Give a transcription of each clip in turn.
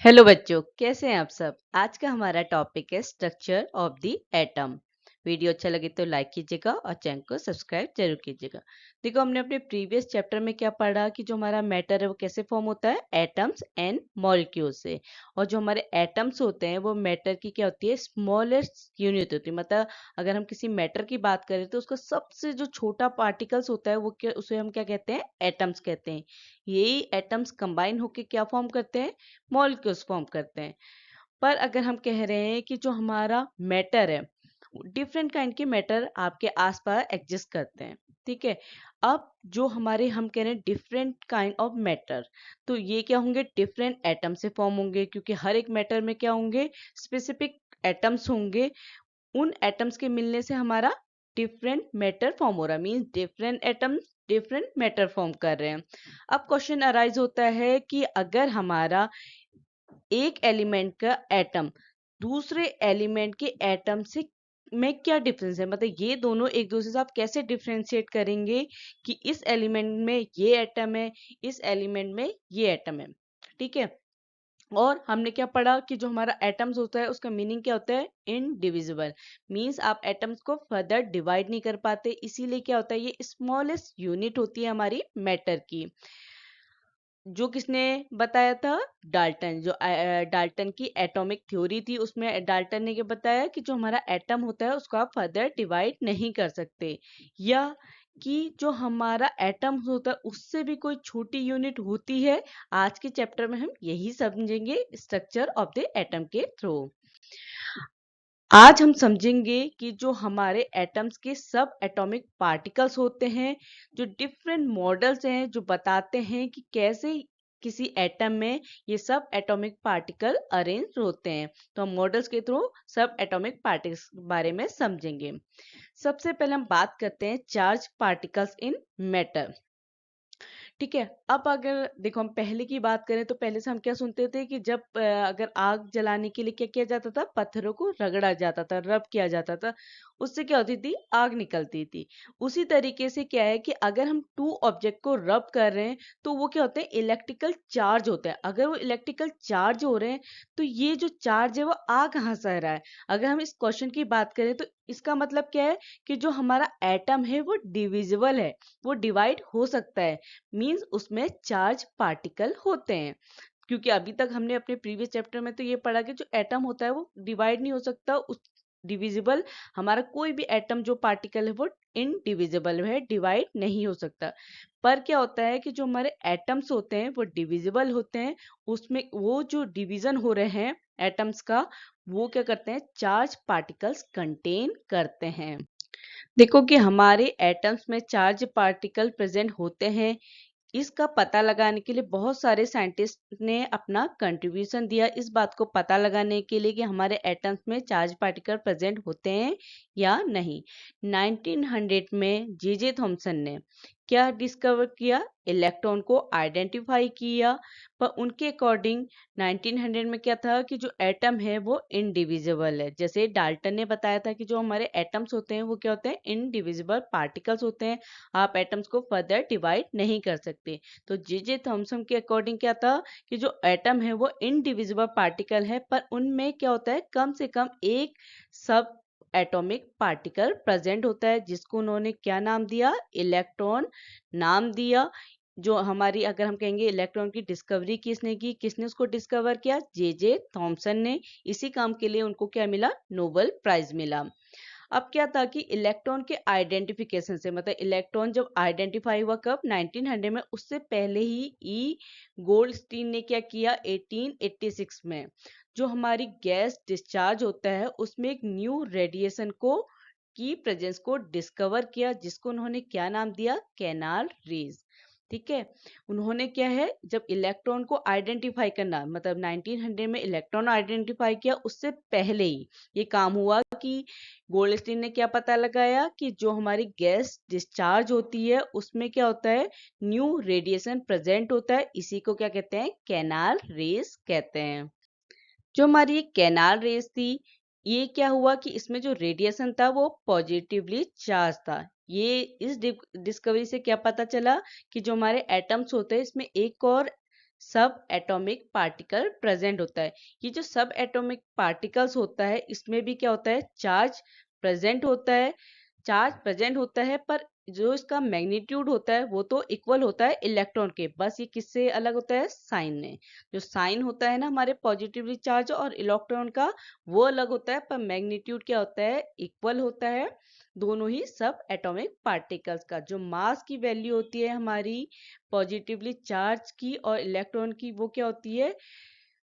Hello बच्चों, कैसे हैं आप सब। आज का हमारा टॉपिक है structure of the atom. Video अच्छा लगे तो लाइक कीजिएगा और चैनल को सब्सक्राइब जरूर कीजिएगा। देखो, हमने अपने प्रीवियस चैप्टर में क्या पढ़ा कि जो हमारा मैटर है वो कैसे फॉर्म होता है, एटम्स एंड मॉलिक्यूल से। और जो हमारे एटम्स होते हैं वो मैटर की क्या होती है, स्मॉलेस्ट यूनिट होती है। मतलब अगर हम किसी मैटर की बात करें तो उसका सबसे जो छोटा पार्टिकल्स होता है वो क्या, उसे हम क्या कहते हैं, एटम्स कहते हैं। यही एटम्स कंबाइन होकर क्या फॉर्म करते हैं, मॉलिक्यूल्स फॉर्म करते हैं। पर अगर हम कह रहे हैं कि जो हमारा मैटर है, डिफरेंट काइंड के मैटर आपके आसपास एग्जिस्ट करते हैं, ठीक है। अब जो हमारे हम कह रहे हैं डिफरेंट काइंड ऑफ मैटर, तो ये क्या होंगे, डिफरेंट एटम से फॉर्म होंगे, क्योंकि हर एक मैटर में क्या होंगे, स्पेसिफिक एटम्स होंगे। उन एटम्स के मिलने से हमारा डिफरेंट मैटर फॉर्म हो रहा है, means different atoms different matter form कर रहे हैं। अब क्वेश्चन अराइज होता है कि अगर हमारा एक एलिमेंट का एटम दूसरे एलिमेंट के एटम से में क्या डिफरेंस है, मतलब ये दोनों एक दूसरे से आप कैसे डिफरेंशिएट करेंगे कि इस एलिमेंट में ये एटम है, इस एलिमेंट में ये एटम है, ठीक है। और हमने क्या पढ़ा कि जो हमारा एटम्स होता है उसका मीनिंग क्या होता है, इनडिविजिबल। मींस आप एटम्स को फर्दर डिवाइड नहीं कर पाते, इसीलिए क्या होता है, ये स्मॉलेस्ट यूनिट होती है हमारी मैटर की। जो किसने बताया था, डाल्टन। जो डाल्टन की एटॉमिक थ्योरी थी उसमें डाल्टन ने क्या बताया कि जो हमारा एटम होता है उसको आप फर्दर डिवाइड नहीं कर सकते, या कि जो हमारा एटम होता है उससे भी कोई छोटी यूनिट होती है। आज के चैप्टर में हम यही समझेंगे स्ट्रक्चर ऑफ द एटम के थ्रू। आज हम समझेंगे कि जो हमारे एटम्स के सब एटॉमिक पार्टिकल्स होते हैं, जो डिफरेंट मॉडल्स हैं जो बताते हैं कि कैसे किसी एटम में ये सब एटॉमिक पार्टिकल अरेंज होते हैं। तो हम मॉडल्स के थ्रू सब एटॉमिक पार्टिकल्स के बारे में समझेंगे। सबसे पहले हम बात करते हैं चार्ज पार्टिकल्स इन मैटर, ठीक है। अब अगर देखो हम पहले की बात करें तो पहले से हम क्या सुनते थे कि जब अगर आग जलाने के लिए क्या किया जाता था, पत्थरों को रगड़ा जाता था, रब किया जाता था, उससे क्या होती थी, आग निकलती थी। उसी तरीके से क्या है कि अगर हम टू ऑब्जेक्ट को रब कर रहे हैं तो वो क्या होते हैं, इलेक्ट्रिकल चार्ज होता है। अगर वो इलेक्ट्रिकल चार्ज हो रहे हैं तो ये जो चार्ज है वो आ कहाँ से रहा है। अगर हम इस क्वेश्चन की बात करें तो इसका मतलब क्या है कि जो हमारा एटम है वो डिविजिबल है, वो डिवाइड हो सकता है, मींस उसमें चार्ज पार्टिकल होते हैं। क्योंकि अभी तक हमने अपने प्रीवियस चैप्टर में तो ये पढ़ा कि जो एटम होता है वो डिवाइड नहीं हो सकता, उस डिविजिबल हमारा कोई भी एटम जो पार्टिकल है वो इनडिविजिबल है, डिवाइड नहीं हो सकता। पर क्या होता है कि जो हमारे एटम्स होते हैं वो डिविजिबल होते हैं, उसमें वो जो डिवीजन हो रहे हैं एटम्स का, वो क्या करते हैं, चार्ज पार्टिकल्स कंटेन करते हैं। देखो कि हमारे एटम्स में चार्ज पार्टिकल प्रेजेंट होते हैं, इसका पता लगाने के लिए बहुत सारे साइंटिस्ट ने अपना कंट्रीब्यूशन दिया इस बात को पता लगाने के लिए कि हमारे एटम्स में चार्ज पार्टिकल प्रेजेंट होते हैं या नहीं। 1900 में जे थॉमसन ने क्या डिस्कवर किया, इलेक्ट्रॉन को आइडेंटिफाई किया। पर उनके अकॉर्डिंग 1900 में क्या था कि जो एटम है वो इनडिविजिबल है। जैसे डाल्टन ने बताया था कि जो हमारे एटम्स होते हैं वो क्या होते हैं, इनडिविजिबल पार्टिकल्स होते हैं, आप एटम्स को फर्दर डिवाइड नहीं कर सकते। तो जे थॉमसन के अकॉर्डिंग क्या था कि जो एटम है वो इनडिविजिबल पार्टिकल है, पर उनमें क्या होता है, कम से कम एक सब एटॉमिक पार्टिकल प्रेजेंट होता है, जिसको उन्होंने क्या नाम दिया, इलेक्ट्रॉन नाम दिया। जो हमारी अगर हम कहेंगे इलेक्ट्रॉन की डिस्कवरी किसने की, किसने उसको डिस्कवर किया, जे थॉमसन ने। इसी काम के लिए उनको क्या मिला, नोबेल प्राइज मिला। अब क्या था कि इलेक्ट्रॉन के आइडेंटिफिकेशन से, मतलब इलेक्ट्रॉन जब आइडेंटिफाई हुआ कब, 1900 में, उससे पहले ही ई गोल्डस्टीन ने क्या किया, 1886 में, जो हमारी गैस डिस्चार्ज होता है उसमें एक न्यू रेडिएशन को की प्रेजेंस को डिस्कवर किया, जिसको उन्होंने क्या नाम दिया, कैनाल रेज, ठीक है। उन्होंने क्या है, जब इलेक्ट्रॉन को आइडेंटिफाई करना, मतलब 1900 में इलेक्ट्रॉन आइडेंटिफाई किया, उससे पहले ही ये काम हुआ कि गोल्डस्टीन ने क्या पता लगाया कि जो हमारी गैस डिस्चार्ज होती है उसमें क्या होता है, न्यू रेडिएशन प्रेजेंट होता है, इसी को क्या कहते हैं, कैनाल रेस कहते हैं। जो हमारी ये कैनाल रेस थी, ये क्या हुआ कि इसमें जो रेडिएशन था वो पॉजिटिवली चार्ज था। ये इस डिस्कवरी से क्या पता चला कि जो हमारे एटम्स होते हैं इसमें एक और सब एटॉमिक पार्टिकल प्रेजेंट होता है। ये जो सब एटॉमिक पार्टिकल्स होता है इसमें भी क्या होता है, चार्ज प्रेजेंट होता है। चार्ज प्रेजेंट होता है पर जो इसका मैग्नीट्यूड होता है वो तो इक्वल होता है इलेक्ट्रॉन के, बस ये किससे अलग होता है, साइन में। जो साइन होता है ना हमारे पॉजिटिवली चार्ज और इलेक्ट्रॉन का, वो अलग होता है, पर मैग्नीट्यूड क्या होता है, इक्वल होता है दोनों ही सब एटॉमिक पार्टिकल्स का। जो मास की वैल्यू होती है हमारी पॉजिटिवली चार्ज की और इलेक्ट्रॉन की, वो क्या होती है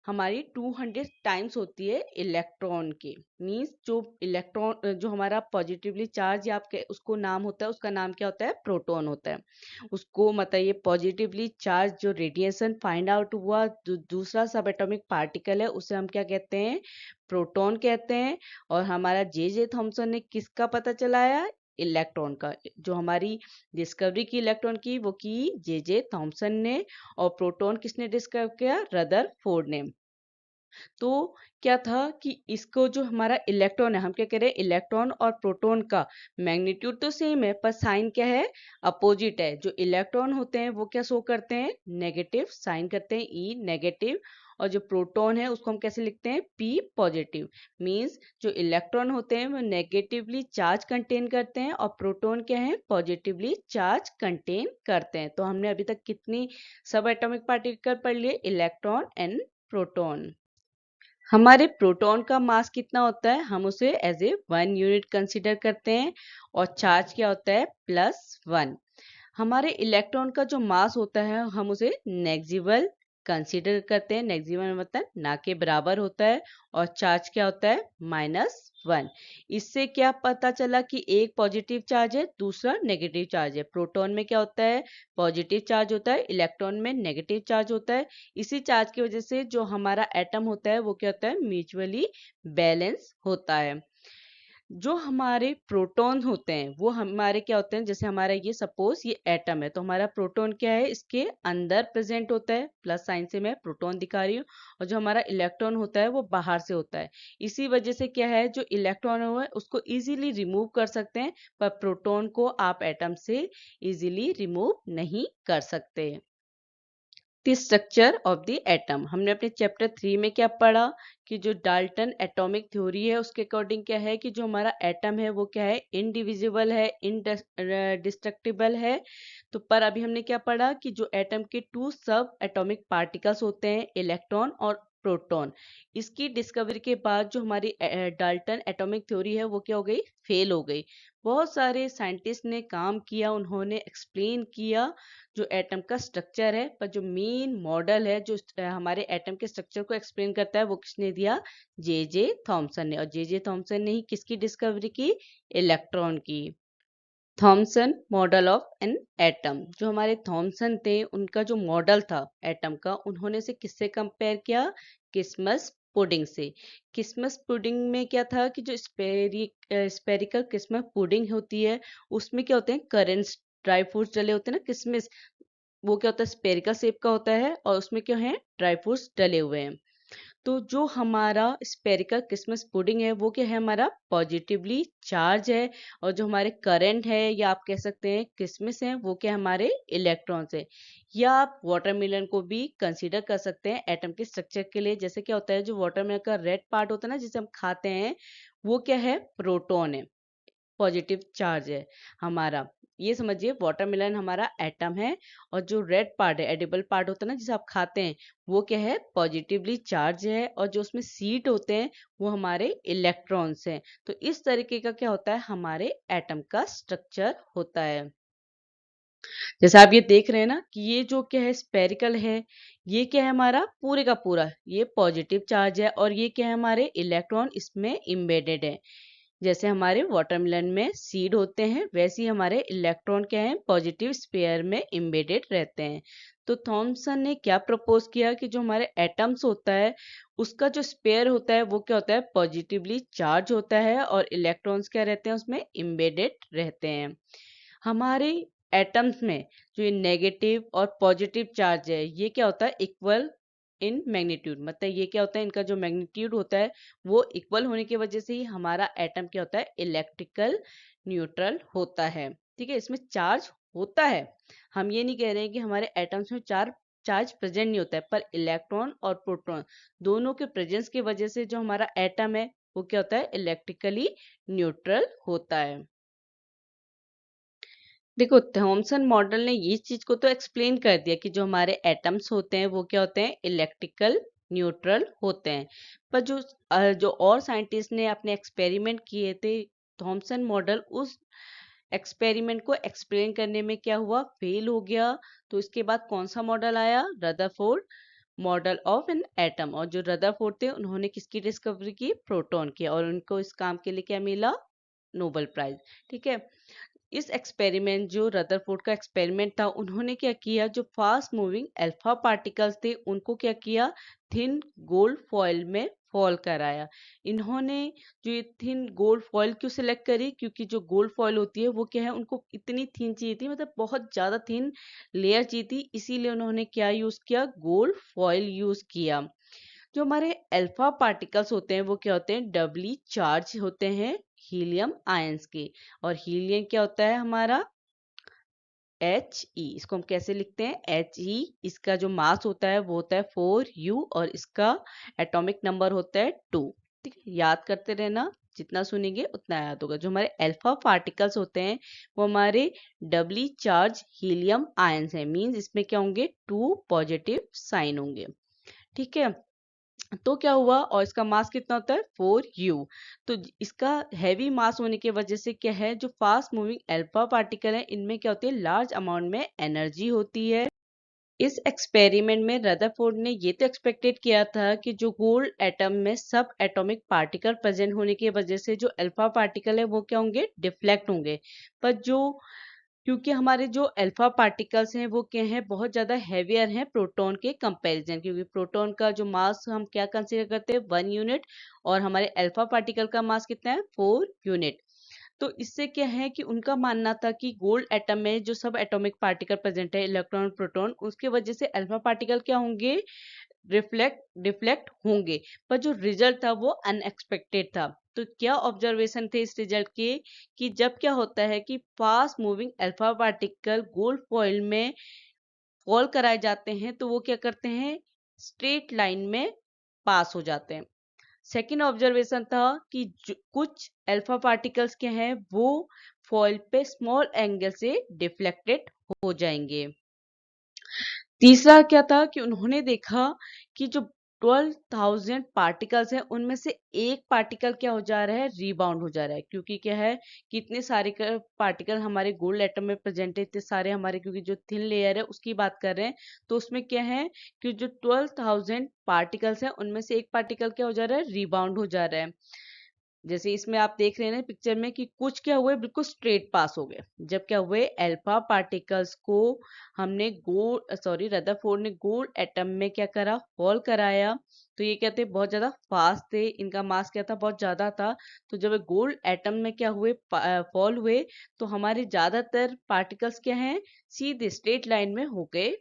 हमारी 200 टाइम्स होती है इलेक्ट्रॉन के। मींस जो इलेक्ट्रॉन जो हमारा पॉजिटिवली चार्ज या आपके उसको नाम होता है, उसका नाम क्या होता है, प्रोटॉन होता है। उसको मतलब ये पॉजिटिवली चार्ज जो रेडिएशन फाइंड आउट हुआ दूसरा सब एटॉमिक पार्टिकल है, उसे हम क्या कहते हैं, प्रोटॉन कहते हैं। और हमारा जे थॉमसन ने किसका पता चलाया, इलेक्ट्रॉन का। जो हमारी डिस्कवरी की इलेक्ट्रॉन की वो की जे थॉमसन ने, और प्रोटॉन किसने डिस्कवर किया, रदरफोर्ड ने। तो क्या था कि इसको जो हमारा इलेक्ट्रॉन है, हम क्या कह रहे हैं, इलेक्ट्रॉन और प्रोटॉन का मैग्नीट्यूड तो सेम है पर साइन क्या है, अपोजिट है। जो इलेक्ट्रॉन होते हैं वो क्या शो करते हैं, नेगेटिव साइन करते हैं, ई नेगेटिव। और जो प्रोटॉन है उसको हम कैसे लिखते हैं, पी पॉजिटिव। मींस जो इलेक्ट्रॉन होते हैं वो नेगेटिवली चार्ज कंटेन करते हैं और प्रोटॉन क्या है, पॉजिटिवली चार्ज कंटेन करते हैं। तो हमने अभी तक कितनी सब एटॉमिक पार्टिकल पढ़ लिए, इलेक्ट्रॉन एंड प्रोटॉन। हमारे प्रोटॉन का मास कितना होता है, हम उसे एज ए 1 यूनिट कंसीडर करते हैं। और चार्ज क्या होता है, +1। हमारे इलेक्ट्रॉन का जो मास होता है हम उसे नेग्जिबल कंसीडर करते हैं। नेग्जिबल मतलब ना के बराबर होता है। और चार्ज क्या होता है, -1। इससे क्या पता चला कि एक पॉजिटिव चार्ज है दूसरा नेगेटिव चार्ज है। प्रोटॉन में क्या होता है, पॉजिटिव चार्ज होता है, इलेक्ट्रॉन में नेगेटिव चार्ज होता है। इसी चार्ज की वजह से जो हमारा एटम होता है वो क्या होता है, म्यूचुअली बैलेंस होता है। जो हमारे प्रोटॉन होते हैं वो हमारे क्या होते हैं, जैसे हमारा ये सपोज ये एटम है तो हमारा प्रोटॉन क्या है, इसके अंदर प्रेजेंट होता है, प्लस साइन से मैं प्रोटॉन दिखा रही हूँ। और जो हमारा इलेक्ट्रॉन होता है वो बाहर से होता है। इसी वजह से क्या है, जो इलेक्ट्रॉन है उसको इजीली रिमूव कर सकते हैं, पर प्रोटॉन को आप एटम से इजीली रिमूव नहीं कर सकते। The structure of the atom, हमने अपने चैप्टर 3 में क्या पढ़ा कि जो डाल्टन एटॉमिक थ्योरी है उसके अकॉर्डिंग क्या है कि जो हमारा एटम है वो क्या है, इनडिविजिबल है, इनडिस्ट्रक्टिबल है। तो पर अभी हमने क्या पढ़ा कि जो एटम के 2 सब एटॉमिक पार्टिकल्स होते हैं, इलेक्ट्रॉन और प्रोटॉन। इसकी डिस्कवरी के बाद जो हमारी डाल्टन एटॉमिक थ्योरी है वो क्या हो गई, फेल हो गई। बहुत सारे साइंटिस्ट ने काम किया, उन्होंने एक्सप्लेन किया जो एटम का स्ट्रक्चर है, पर जो मेन मॉडल है जो हमारे एटम के स्ट्रक्चर को एक्सप्लेन करता है वो किसने दिया, जे थॉमसन ने। और जे थॉमसन ने ही किसकी डिस्कवरी की, इलेक्ट्रॉन की। Thompson model of an atom, जो हमारे थॉमसन थे उनका जो मॉडल था एटम का, उन्होंने से किससे कंपेयर किया, क्रिसमस पुडिंग से। क्रिसमस पुडिंग में क्या था कि जो स्पेरिकल क्रिसमस पुडिंग होती है उसमें क्या होते हैं, करेंट्स ड्राई फ्रूट्स डले होते हैं ना, किसमिस, वो क्या होता है, स्पेरिकल शेप का होता है और उसमें क्या है, ड्राई फ्रूट्स डले हुए हैं। तो जो हमारा स्पेरिकल क्रिसमस पुडिंग है वो क्या है, हमारा पॉजिटिवली चार्ज है। और जो हमारे करंट है या आप कह सकते हैं क्रिसमस है वो क्या है, हमारे इलेक्ट्रॉन्स है। या आप वाटरमेलन को भी कंसीडर कर सकते हैं एटम के स्ट्रक्चर के लिए। जैसे क्या होता है, जो वाटरमेलन का रेड पार्ट होता है ना जिसे हम खाते हैं, वो क्या है, प्रोटॉन है, पॉजिटिव चार्ज है हमारा। ये समझिए वाटरमेलन हमारा एटम है। और जो रेड पार्ट है, एडिबल पार्ट होता है ना जिसे आप खाते हैं, वो क्या है, पॉजिटिवली चार्ज है। और जो उसमें सीड होते हैं वो हमारे इलेक्ट्रॉन्स हैं। तो इस तरीके का क्या होता है, हमारे एटम का स्ट्रक्चर होता है। जैसे आप ये देख रहे हैं ना कि ये जो क्या है, स्पेरिकल है, ये क्या है, हमारा पूरे का पूरा ये पॉजिटिव चार्ज है। और ये क्या है, हमारे इलेक्ट्रॉन इसमें इम्बेडेड है। जैसे हमारे वाटरमेलन में सीड होते हैं वैसे ही हमारे इलेक्ट्रॉन क्या है, पॉजिटिव स्पेयर में इम्बेडेड रहते हैं। तो थॉमसन ने क्या प्रपोज किया कि जो हमारे एटम्स होता है उसका जो स्पेयर होता है वो क्या होता है, पॉजिटिवली चार्ज होता है और इलेक्ट्रॉन्स क्या रहते हैं, उसमें इम्बेडेड रहते हैं। हमारे एटम्स में जो ये नेगेटिव और पॉजिटिव चार्ज है ये क्या होता है, इक्वल इन मैग्नीट्यूड। मतलब ये क्या होता है, इनका जो मैग्नीट्यूड होता है वो इक्वल होने की वजह से ही हमारा एटम क्या होता है, इलेक्ट्रिकल न्यूट्रल होता है। ठीक है, इसमें चार्ज होता है, हम ये नहीं कह रहे हैं कि हमारे एटम्स में चार्ज चार्ज प्रेजेंट नहीं होता है, पर इलेक्ट्रॉन और प्रोटॉन दोनों के प्रेजेंस की वजह से जो हमारा एटम है वो क्या होता है, इलेक्ट्रिकली न्यूट्रल होता है। देखो, थॉमसन मॉडल ने ये चीज को तो एक्सप्लेन कर दिया कि जो हमारे एटम्स होते हैं वो क्या होते हैं, इलेक्ट्रिकल न्यूट्रल होते हैं। पर जो और साइंटिस्ट ने अपने एक्सपेरिमेंट किए थे, थॉमसन मॉडल उस एक्सपेरिमेंट को एक्सप्लेन करने में क्या हुआ, फेल हो गया। तो इसके बाद कौन सा मॉडल आया, Rutherford model of an atom. और जो रदरफोर्ड थे उन्होंने किसकी डिस्कवरी की, प्रोटॉन की, और उनको इस काम के लिए क्या मिला, नोबेल प्राइज। ठीक है। इस एक्सपेरिमेंट, जो रदरफोर्ड का एक्सपेरिमेंट था, उन्होंने क्या किया, जो फास्ट मूविंग अल्फा पार्टिकल्स थे उनको क्या किया, थिन गोल्ड फॉइल में फॉल कराया। इन्होंने जो ये थिन गोल्ड फॉइल क्यों सिलेक्ट करी, क्योंकि जो गोल्ड फॉइल होती है वो क्या है, उनको इतनी थिन चाहिए थी, मतलब बहुत ज्यादा थिन लेयर चाहिए थी, इसीलिए उन्होंने क्या यूज किया, गोल्ड फॉइल यूज किया। जो हमारे अल्फा पार्टिकल्स होते हैं वो क्या होते हैं, डबली चार्ज होते हैं हीलियम आयंस के। और हीलियम क्या होता है हमारा, इसको हम कैसे लिखते हैं, इसका जो मास होता है वो होता है 4u, और इसका एटॉमिक नंबर होता है 2। ठीक है, याद करते रहना, जितना सुनेंगे उतना याद होगा। जो हमारे अल्फा पार्टिकल्स होते हैं वो हमारे डबली चार्ज हीलियम आयंस है, मींस इसमें क्या होंगे, 2 पॉजिटिव साइन होंगे। ठीक है। तो क्या हुआ, और इसका मास कितना होता है, 4u। तो इसका हैवी मास होने की वजह से क्या है, जो फास्ट मूविंग अल्फा पार्टिकल है इनमें क्या होती है, लार्ज अमाउंट में एनर्जी होती है। इस एक्सपेरिमेंट में रदरफोर्ड ने ये तो एक्सपेक्टेड किया था कि जो गोल्ड एटम में सब एटॉमिक पार्टिकल प्रेजेंट होने की वजह से जो अल्फा पार्टिकल है वो क्या होंगे, डिफ्लेक्ट होंगे। पर जो, क्योंकि हमारे जो अल्फा पार्टिकल्स हैं वो क्या हैं, बहुत ज्यादा हैवियर हैं प्रोटॉन के कंपैरिजन, क्योंकि प्रोटॉन का जो मास हम क्या कंसीडर करते हैं, 1 यूनिट, और हमारे अल्फा पार्टिकल का मास कितना है, 4 यूनिट। तो इससे क्या है कि उनका मानना था कि गोल्ड एटम में जो सब एटॉमिक पार्टिकल प्रेजेंट है, इलेक्ट्रॉन प्रोटॉन, उसके वजह से अल्फा पार्टिकल क्या होंगे, डिफ्लेक्ट होंगे। पर जो रिजल्ट था वो अनएक्सपेक्टेड था। तो क्या ऑब्जर्वेशन थे इस रिजल्ट के, कि जब क्या होता है कि fast moving alpha particle gold foil में फॉल कराए जाते हैं तो वो क्या करते हैं, स्ट्रेट लाइन में पास हो जाते हैं। सेकेंड ऑब्जर्वेशन था कि कुछ अल्फा पार्टिकल्स क्या हैं, वो फॉइल पे स्मॉल एंगल से डिफ्लेक्टेड हो जाएंगे। तीसरा क्या था कि उन्होंने देखा कि जो 12,000 पार्टिकल्स हैं उनमें से एक पार्टिकल क्या हो जा रहा है, रीबाउंड हो जा रहा है। क्योंकि क्या है कि इतने सारे पार्टिकल हमारे गोल्ड एटम में प्रेजेंट है, इतने सारे हमारे, क्योंकि जो थिन लेयर है उसकी बात कर रहे हैं, तो उसमें क्या है कि जो 12,000 पार्टिकल्स हैं उनमें से एक पार्टिकल क्या हो जा रहा है, रीबाउंड हो जा रहा है। जैसे इसमें आप देख रहे हैं ना पिक्चर में, कि कुछ क्या हुए, बिल्कुल स्ट्रेट पास हो गए, जब क्या हुए, अल्फा पार्टिकल्स को हमने गोल्ड, सॉरी, रदरफोर्ड ने गोल्ड एटम में क्या करा, फॉल कराया। तो ये कहते हैं बहुत ज्यादा फास्ट थे, इनका मास क्या था, बहुत ज्यादा था। तो जब गोल्ड एटम में क्या हुए, फॉल हुए, तो हमारे ज्यादातर पार्टिकल्स क्या हैं, सीधे स्ट्रेट लाइन में हो गए,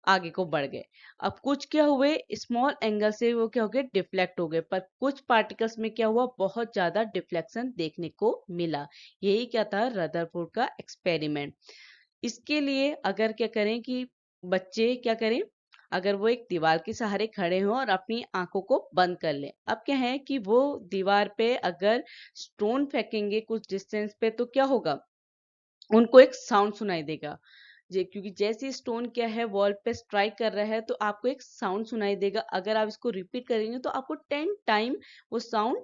आगे को बढ़ गए। अब कुछ क्या हुए, स्मॉल एंगल से वो क्या हो गए, डिफ्लेक्ट हो गए। पर कुछ पार्टिकल्स में क्या हुआ, बहुत ज्यादा डिफ्लेक्शन देखने को मिला। यही क्या था, रदरफोर्ड का एक्सपेरिमेंट। इसके लिए अगर क्या करें कि बच्चे क्या करें, अगर वो एक दीवार के सहारे खड़े हों और अपनी आंखों को बंद कर लें। अब क्या है कि वो दीवार पे अगर स्टोन फेंकेंगे कुछ डिस्टेंस पे तो क्या होगा, उनको एक साउंड सुनाई देगा। क्योंकि जैसे स्टोन क्या है, वॉल पे स्ट्राइक कर रहा है, तो आपको एक साउंड सुनाई देगा। अगर आप इसको रिपीट करेंगे तो आपको 10 टाइम वो साउंड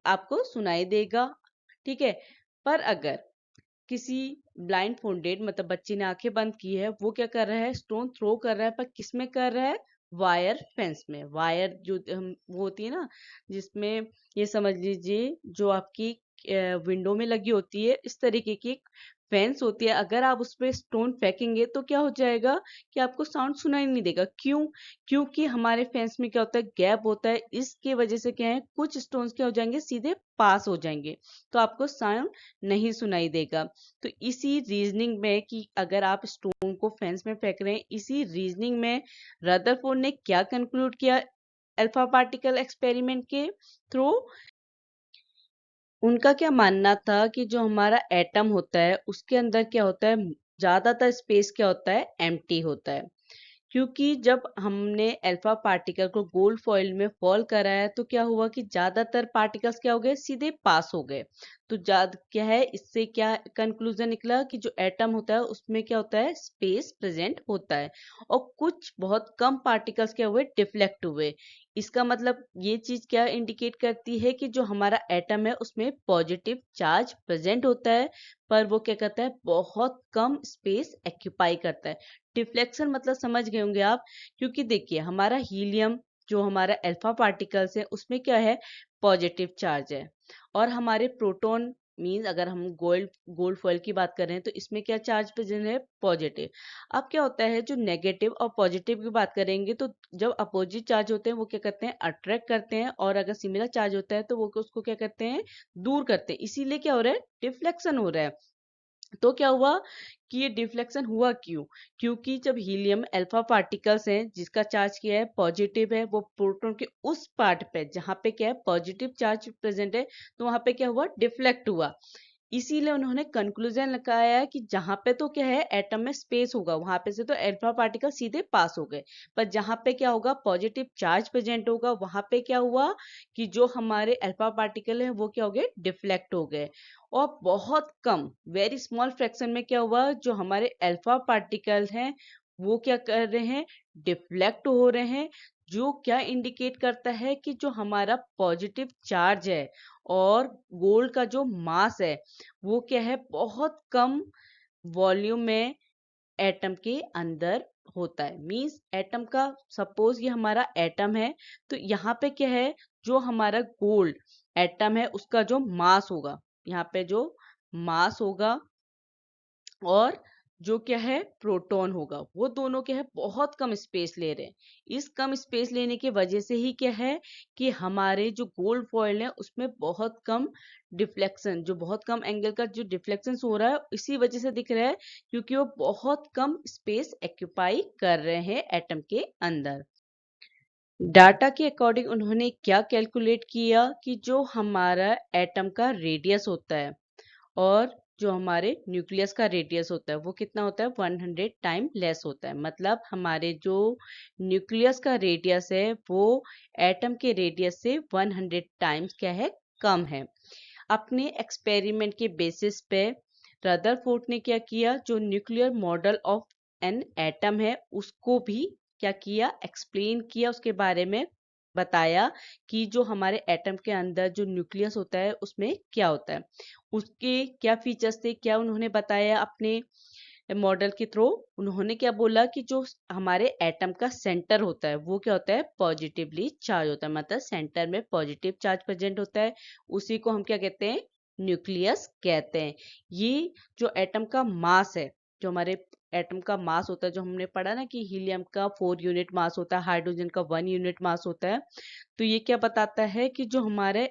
आपको सुनाई देगा। ठीक है। पर अगर किसी ब्लाइंड फोल्डेड, मतलब बच्चे ने आंखें बंद की है, वो क्या कर रहा है, स्टोन थ्रो कर रहा है, पर किस में कर रहा है, वायर फेंस में। वायर जो हम वो होती है ना, जिसमें ये समझ लीजिए जो आपकी विंडो में लगी होती है, इस तरीके की फेंस होती है। अगर आप उस पे स्टोन फेंकेंगे तो क्या हो जाएगा कि आपको साउंड सुनाई नहीं देगा। क्यों? क्योंकि हमारे फेंस में क्या होता है, गैप होता है। इसके वजह से क्या है, कुछ स्टोन्स क्या हो जाएंगे, सीधे पास हो जाएंगे, तो आपको साउंड नहीं सुनाई देगा। तो इसी रीजनिंग में, कि अगर आप स्टोन को फेंस में फेंक रहे हैं, इसी रीजनिंग में रदरफोर्ड ने क्या कंक्लूड किया अल्फा पार्टिकल एक्सपेरिमेंट के थ्रू। उनका क्या मानना था कि जो हमारा एटम होता है उसके अंदर क्या होता है, ज्यादातर स्पेस क्या होता है, एम्प्टी होता है। क्योंकि जब हमने अल्फा पार्टिकल को गोल्ड फॉइल में फॉल कराया तो क्या हुआ कि ज्यादातर पार्टिकल्स क्या हो गए, सीधे पास हो गए। तो ज्यादा क्या है, इससे क्या कंक्लूजन निकला कि जो एटम होता है उसमें क्या होता है, स्पेस प्रेजेंट होता है, और कुछ बहुत कम पार्टिकल्स क्या हुए, डिफ्लेक्ट हुए। इसका मतलब ये चीज क्या इंडिकेट करती है कि जो हमारा एटम है उसमें पॉजिटिव चार्ज प्रेजेंट होता है, पर वो क्या करता है, बहुत कम स्पेस एक्यूपाई करता है। डिफ्लेक्शन मतलब समझ गए होंगे आप, क्योंकि देखिए हमारा हीलियम जो हमारा अल्फा पार्टिकल्स है उसमें क्या है, पॉजिटिव चार्ज है, और हमारे प्रोटॉन मीन्स अगर हम गोल्ड गोल्ड फॉइल की बात कर रहे हैं तो इसमें क्या चार्ज प्रेजेंट है, पॉजिटिव। अब क्या होता है, जो नेगेटिव और पॉजिटिव की बात करेंगे तो जब अपोजिट चार्ज होते हैं वो क्या करते हैं, अट्रैक्ट करते हैं, और अगर सिमिलर चार्ज होता है तो वो उसको क्या करते हैं, दूर करते हैं। इसीलिए क्या हो रहा है, डिफ्लेक्शन हो रहा है। तो क्या हुआ कि ये डिफ्लेक्शन हुआ क्यों, क्योंकि जब हीलियम अल्फा पार्टिकल्स हैं जिसका चार्ज क्या है, पॉजिटिव है, वो प्रोटॉन के उस पार्ट पे जहां पे क्या है, पॉजिटिव चार्ज प्रेजेंट है, तो वहां पे क्या हुआ, डिफ्लेक्ट हुआ। इसीलिए उन्होंने कंक्लूजन लगाया कि जहां पे तो क्या है, एटम में स्पेस होगा वहां पे से तो अल्फा पार्टिकल सीधे पास हो गए, पर जहां पे क्या होगा, पॉजिटिव चार्ज प्रेजेंट होगा, वहां पे क्या हुआ कि जो हमारे अल्फा पार्टिकल है वो क्या हो गए, डिफ्लेक्ट हो गए। और बहुत कम, वेरी स्मॉल फ्रैक्शन में क्या हुआ, जो हमारे अल्फा पार्टिकल हैं वो क्या कर रहे हैं, डिफ्लेक्ट हो रहे हैं, जो क्या इंडिकेट करता है कि जो हमारा पॉजिटिव चार्ज है और गोल्ड का जो मास है वो क्या है, बहुत कम वॉल्यूम में एटम के अंदर होता है। मींस एटम का, सपोज ये हमारा एटम है, तो यहाँ पे क्या है, जो हमारा गोल्ड एटम है उसका जो मास होगा, यहाँ पे जो मास होगा, और जो क्या है, प्रोटॉन होगा, वो दोनों क्या है, बहुत कम स्पेस ले रहे हैं। इस कम स्पेस लेने की वजह से ही क्या है कि हमारे जो गोल्ड फॉइल है उसमें बहुत कम डिफ्लेक्शन, जो बहुत कम एंगल का जो डिफ्लेक्शन हो रहा है इसी वजह से दिख रहा है, क्योंकि वो बहुत कम स्पेस एक्यूपाई कर रहे हैं एटम के अंदर। डाटा के अकॉर्डिंग उन्होंने क्या कैलकुलेट किया कि जो हमारा एटम का रेडियस होता है और जो हमारे न्यूक्लियस का रेडियस होता है वो कितना होता है, 100 टाइम लेस होता है। मतलब हमारे जो न्यूक्लियस का रेडियस है वो एटम के रेडियस से 100 टाइम्स क्या है, कम है। अपने एक्सपेरिमेंट के बेसिस पे रदरफोर्ड ने क्या किया, जो nuclear model of an atom है उसको भी क्या किया, एक्सप्लेन किया, उसके बारे में बताया कि जो हमारे एटम के अंदर जो न्यूक्लियस होता है उसमें क्या होता है, उसके क्या फीचर्स थे, क्या उन्होंने बताया अपने मॉडल के थ्रू। उन्होंने क्या बोला कि जो हमारे एटम का सेंटर होता है वो क्या होता है, पॉजिटिवली चार्ज होता है, मतलब सेंटर में पॉजिटिव चार्ज प्रेजेंट होता है, उसी को हम क्या कहते हैं, न्यूक्लियस कहते हैं। ये जो एटम का मास है, जो हमारे एटम का मास होता है, जो हमने पढ़ा ना कि हीलियम का 4 यूनिट मास होता है, हाइड्रोजन का 1 यूनिट मास होता है, तो ये क्या बताता है कि जो हमारे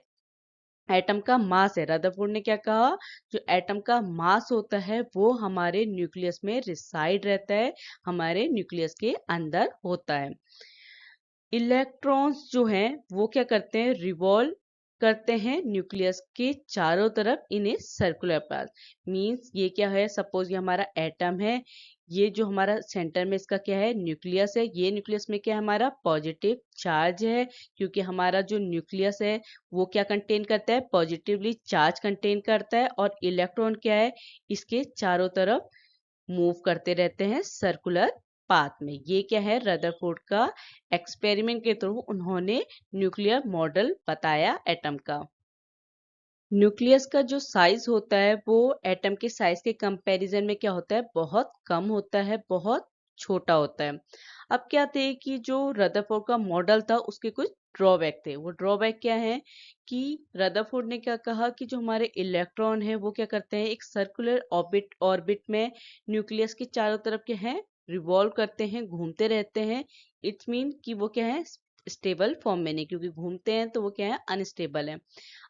एटम का मास है, रदरफोर्ड ने क्या कहा, जो एटम का मास होता है वो हमारे न्यूक्लियस में रिसाइड रहता है, हमारे न्यूक्लियस के अंदर होता है। इलेक्ट्रॉन्स जो हैं वो क्या करते हैं, रिवॉल्व करते हैं न्यूक्लियस के चारों तरफ इन ए सर्कुलर पाथ। मींस ये क्या है, सपोज ये हमारा एटम है, ये जो हमारा सेंटर में इसका क्या है, न्यूक्लियस है, ये न्यूक्लियस में क्या है, हमारा पॉजिटिव चार्ज है, क्योंकि हमारा जो न्यूक्लियस है वो क्या कंटेन करता है, पॉजिटिवली चार्ज कंटेन करता है, और इलेक्ट्रॉन क्या है, इसके चारों तरफ मूव करते रहते हैं सर्कुलर पाथ में। ये क्या है, रदरफोर्ड का एक्सपेरिमेंट के थ्रू उन्होंने न्यूक्लियर मॉडल बताया एटम का। न्यूक्लियस का जो साइज होता है वो एटम के साइज के कंपैरिजन में क्या होता है, बहुत कम होता है, बहुत छोटा होता है। अब क्या थे कि जो रदरफोर्ड का मॉडल था उसके कुछ ड्रॉबैक थे। वो ड्रॉबैक क्या है कि रदरफोर्ड ने क्या कहा कि जो हमारे इलेक्ट्रॉन है वो क्या करते हैं, एक सर्कुलर ऑर्बिट ऑर्बिट में न्यूक्लियस के चारों तरफ के हैं, रिवॉल्व करते हैं, घूमते रहते हैं। इट्स मीन कि वो क्या है, स्टेबल फॉर्म में नहीं, क्योंकि घूमते हैं तो वो क्या है, अनस्टेबल है।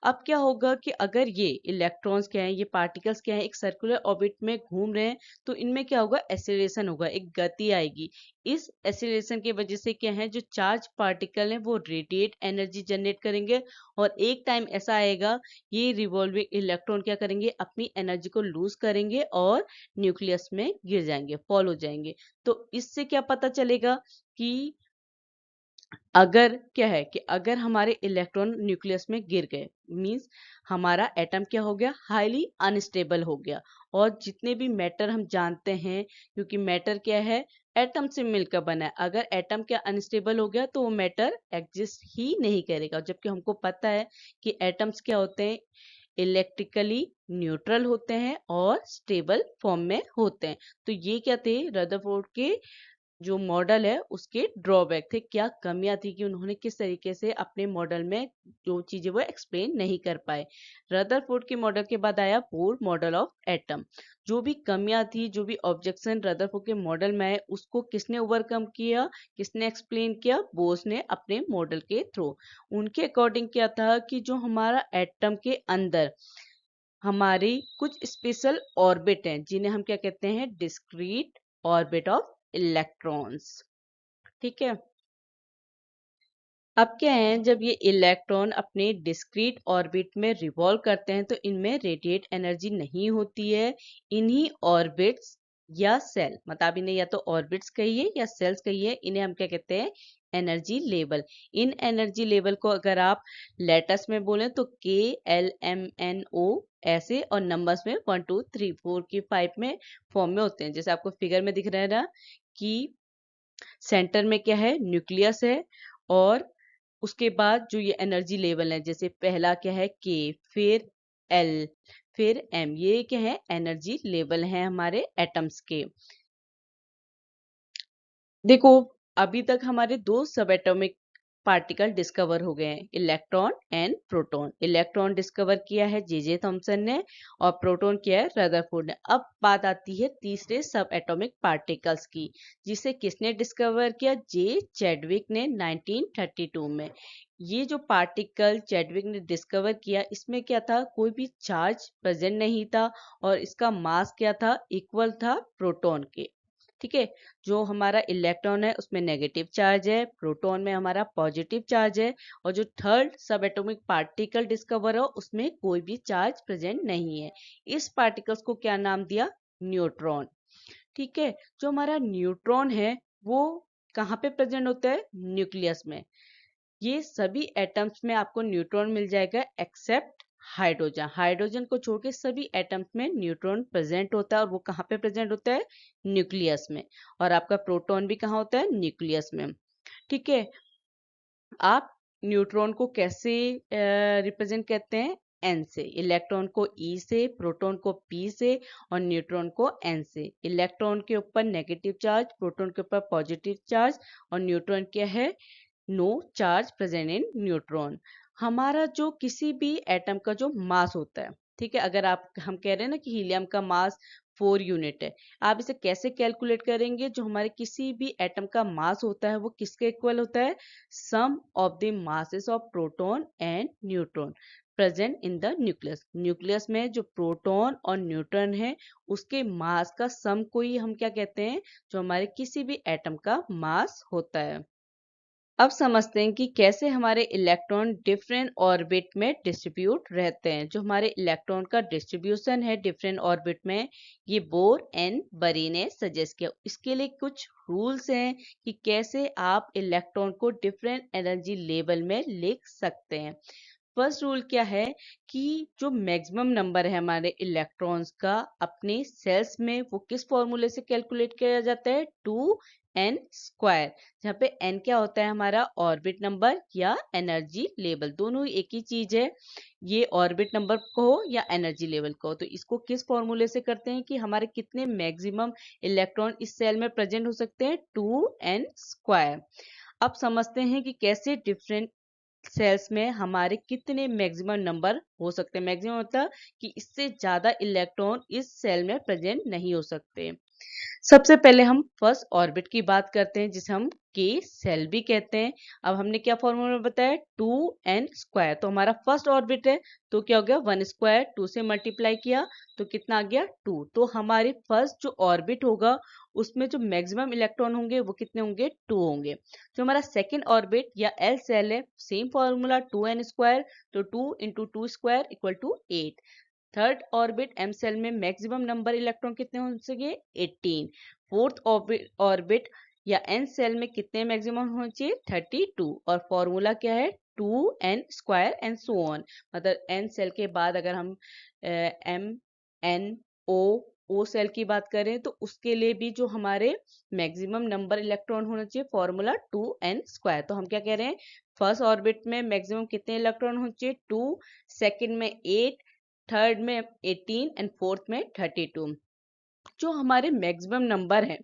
अब क्या होगा कि अगर ये इलेक्ट्रॉन्स क्या है, ये पार्टिकल्स क्या है, एक सर्कुलर ऑर्बिट में घूम रहे हैं, तो इनमें क्या होगा, एक्सेलरेशन होगा, एक गति आएगी। इस एक्सेलरेशन की वजह से क्या है, जो चार्ज पार्टिकल है वो रेडिएट एनर्जी जनरेट करेंगे, और एक टाइम ऐसा आएगा, ये रिवॉल्विंग इलेक्ट्रॉन क्या करेंगे, अपनी एनर्जी को लूज करेंगे और न्यूक्लियस में गिर जाएंगे, फॉल हो जाएंगे। तो इससे क्या पता चलेगा कि अगर क्या है कि अगर हमारे इलेक्ट्रॉन न्यूक्लियस में गिर गए, मींस हमारा एटम क्या हो गया, हाईली अनस्टेबल हो गया। और जितने भी मैटर हम जानते हैं, क्योंकि मैटर क्या है, एटम से मिलकर बना है, अगर एटम क्या अनस्टेबल हो गया तो वो मैटर एग्जिस्ट ही नहीं करेगा। जबकि हमको पता है कि एटम्स क्या होते हैं, इलेक्ट्रिकली न्यूट्रल होते हैं और स्टेबल फॉर्म में होते हैं। तो ये क्या थे, रदरफोर्ड के जो मॉडल है उसके ड्रॉबैक थे, क्या कमियां थी कि उन्होंने किस तरीके से अपने मॉडल में जो चीजें वो एक्सप्लेन नहीं कर पाए। रदरफोर्ड के मॉडल के बाद आया बोर मॉडल ऑफ एटम। जो भी कमियां थी, जो भी ऑब्जेक्शन रदरफोर्ड के मॉडल में आए, उसको किसने ओवरकम किया, किसने एक्सप्लेन किया, बोस ने अपने मॉडल के थ्रू। उनके अकॉर्डिंग क्या था कि जो हमारा एटम के अंदर हमारी कुछ स्पेशल ऑर्बिट हैं, जिन्हें हम क्या कहते हैं, डिस्क्रीट ऑर्बिट ऑफ इलेक्ट्रॉन्स। ठीक है। अब क्या है, जब ये इलेक्ट्रॉन अपने डिस्क्रीट ऑर्बिट में रिवॉल्व करते हैं तो इनमें रेडिएट एनर्जी नहीं होती है। इन्हीं ऑर्बिट्स या सेल, मतलब इन्हें या तो ऑर्बिट्स कहिए या सेल्स कहिए, इन्हें हम क्या कहते हैं, एनर्जी लेवल। इन एनर्जी लेवल को अगर आप लेटर्स में बोलें तो KLMNO ऐसे, और नंबर्स में 1 2 3 4 की 5 में फॉर्म में होते हैं। जैसे आपको फिगर में दिख रहा है ना कि सेंटर में क्या है, न्यूक्लियस है, और उसके बाद जो ये एनर्जी लेवल है, जैसे पहला क्या है के, फिर एल, फिर एम, ये क्या है, एनर्जी लेवल है हमारे एटम्स के। देखो, अभी तक हमारे दो सब एटॉमिक पार्टिकल डिस्कवर हो गए हैं, electron and proton. Electron discover किया है जे थॉमसन ने, और प्रोटॉन किया है रदरफोर्ड ने। अब बात आती है तीसरे सब एटॉमिक पार्टिकल्स की, जिसे किसने डिस्कवर किया, चैडविक ने 1932 में। ये जो पार्टिकल चैडविक ने डिस्कवर किया, इसमें क्या था, कोई भी चार्ज प्रेजेंट नहीं था, और इसका मास क्या था, इक्वल था प्रोटॉन के। ठीक है। जो हमारा इलेक्ट्रॉन है उसमें नेगेटिव चार्ज है, प्रोटॉन में हमारा पॉजिटिव चार्ज है, और जो थर्ड सब एटॉमिक पार्टिकल डिस्कवर हो उसमें कोई भी चार्ज प्रेजेंट नहीं है। इस पार्टिकल्स को क्या नाम दिया, न्यूट्रॉन। ठीक है। जो हमारा न्यूट्रॉन है वो कहाँ पे प्रेजेंट होता है, न्यूक्लियस में। ये सभी एटम्स में आपको न्यूट्रॉन मिल जाएगा एक्सेप्ट हाइड्रोजन। हाइड्रोजन को छोड़ के सभी एटम्स में न्यूट्रॉन प्रेजेंट होता है, और वो कहाँ पे प्रेजेंट होता है, न्यूक्लियस में। और आपका प्रोटॉन भी कहाँ होता है, न्यूक्लियस में। ठीक है। आप न्यूट्रॉन को कैसे रिप्रेजेंट करते हैं, एन से, इलेक्ट्रॉन को ई से, प्रोटॉन को पी से, और न्यूट्रॉन को एन से। इलेक्ट्रॉन के ऊपर नेगेटिव चार्ज, प्रोटॉन के ऊपर पॉजिटिव चार्ज, और न्यूट्रॉन क्या है, no charge present in neutron. हमारा जो किसी भी एटम का जो मास होता है, ठीक है, अगर आप हम कह रहे हैं ना कि हीलियम का मास 4 यूनिट है, आप इसे कैसे कैलकुलेट करेंगे, जो हमारे किसी भी एटम का मास होता है वो किसके इक्वल होता है, sum of the masses of proton and neutron present in the nucleus. Nucleus में जो प्रोटॉन और न्यूट्रॉन है उसके मास का सम को ही हम क्या कहते हैं, जो हमारे किसी भी एटम का मास होता है। अब समझते हैं कि कैसे हमारे इलेक्ट्रॉन डिफरेंट ऑर्बिट में डिस्ट्रीब्यूट रहते हैं। जो हमारे इलेक्ट्रॉन का डिस्ट्रीब्यूशन है डिफरेंट ऑर्बिट में, ये बोर एंड बरी ने सजेस्ट किया। इसके लिए कुछ रूल्स हैं कि कैसे आप इलेक्ट्रॉन को डिफरेंट एनर्जी लेवल में लिख सकते हैं। फर्स्ट रूल क्या है कि जो मैक्सिमम नंबर है हमारे इलेक्ट्रॉन्स का अपने सेल्स में, वो किस फॉर्मूले से कैलकुलेट किया जाता है, 2n², जहाँ पे n क्या होता है, हमारा ऑर्बिट नंबर या एनर्जी लेवल, दोनों ही एक ही चीज है। ये ऑर्बिट नंबर को हो या एनर्जी लेवल को हो, तो इसको किस फॉर्मूले से करते हैं कि हमारे कितने मैक्सिमम इलेक्ट्रॉन इस सेल में प्रेजेंट हो सकते हैं, 2n²। अब समझते हैं कि कैसे डिफरेंट सेल्स में हमारे कितने मैक्सिमम नंबर हो सकते हैं। मैक्सिमम मतलब कि इससे ज्यादा इलेक्ट्रॉन इस सेल में प्रेजेंट नहीं हो सकते। सबसे पहले हम फर्स्ट ऑर्बिट की बात करते हैं जिसे हम के सेल भी कहते हैं। अब हमने क्या फॉर्मूला बताया, 2n²। तो हमारा फर्स्ट ऑर्बिट है तो क्या हो गया, 1², 2 से मल्टीप्लाई किया तो कितना आ गया, 2। तो हमारे फर्स्ट जो ऑर्बिट होगा उसमें जो मैक्सिमम इलेक्ट्रॉन होंगे वो कितने होंगे, 2 होंगे। जो हमारा सेकेंड ऑर्बिट या एल सेल है, सेम फॉर्मूला 2n², तो 2 × 2² = 8। थर्ड ऑर्बिट एम सेल में मैक्सिमम नंबर इलेक्ट्रॉन कितने हो सके, 18। फोर्थ ऑर्बिट या एन सेल में कितने मैक्सिमम होने चाहिए, 32। और फॉर्मूला क्या है, 2n² एंड सो ऑन। मतलब एन सेल के बाद अगर हम एम एन ओ सेल की बात करें तो उसके लिए भी जो हमारे मैक्सिमम नंबर इलेक्ट्रॉन होना चाहिए, फॉर्मूला 2n²। तो हम क्या कह रहे हैं, फर्स्ट ऑर्बिट में मैक्सिमम कितने इलेक्ट्रॉन होने चाहिए, 2, सेकेंड में 8, थर्ड में 18 एंड फोर्थ में 32। जो हमारे मैक्सिमम नंबर है,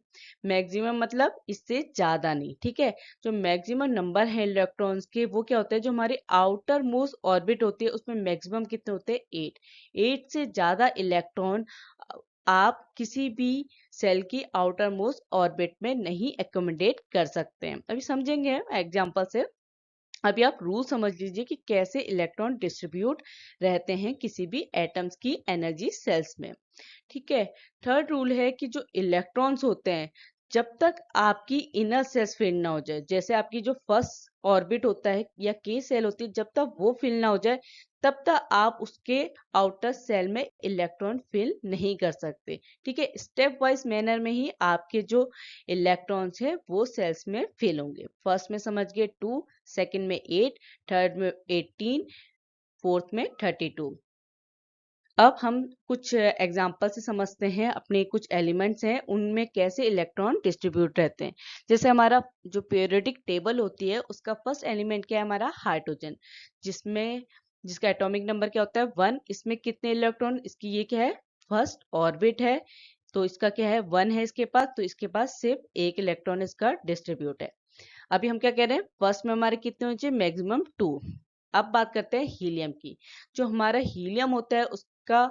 मैक्सिमम मतलब इससे ज्यादा नहीं, ठीक है। जो मैक्सिमम नंबर है इलेक्ट्रॉन्स के वो क्या होता है, जो हमारे आउटर मोस्ट ऑर्बिट होती है उसमें मैक्सिमम कितने होते हैं, 8। 8 से ज्यादा इलेक्ट्रॉन आप किसी भी सेल की आउटर मोस्ट ऑर्बिट में नहीं एकोमोडेट कर सकते हैं। अभी समझेंगे एग्जांपल से। अभी आप रूल समझ लीजिए कि कैसे इलेक्ट्रॉन डिस्ट्रीब्यूट रहते हैं किसी भी एटम्स की एनर्जी सेल्स में, ठीक है। थर्ड रूल है कि जो इलेक्ट्रॉन्स होते हैं जब तक आपकी इनर सेल्स फिल ना हो जाए, जैसे आपकी जो फर्स्ट ऑर्बिट होता है या के सेल होती है, जब तक वो फिल ना हो जाए तब तक आप उसके आउटर सेल में इलेक्ट्रॉन फिल नहीं कर सकते, ठीक है। स्टेप वाइज मैनर में ही आपके जो इलेक्ट्रॉन्स है वो सेल्स में फिल होंगे। फर्स्ट में समझ गए 2, सेकंड में 8, थर्ड में 18, फोर्थ में 32। अब हम कुछ एग्जाम्पल से समझते हैं, अपने कुछ एलिमेंट्स हैं उनमें कैसे इलेक्ट्रॉन डिस्ट्रीब्यूट रहते हैं। जैसे हमारा जो पीरियोडिक टेबल होती है उसका फर्स्ट एलिमेंट क्या है, हमारा हाइड्रोजन, जिसका एटॉमिक नंबर क्या होता है, 1। इसमें कितने इलेक्ट्रॉन, इसकी ये क्या है, फर्स्ट ऑर्बिट है तो इसका क्या है, 1 है इसके पास, तो इसके पास सिर्फ एक इलेक्ट्रॉन इसका डिस्ट्रीब्यूट है। अभी हम क्या कह रहे हैं, फर्स्ट में हमारे कितने होने चाहिए, मैक्सिमम 2। अब बात करते हैं हीलियम की। जो हमारा हीलियम होता है उसका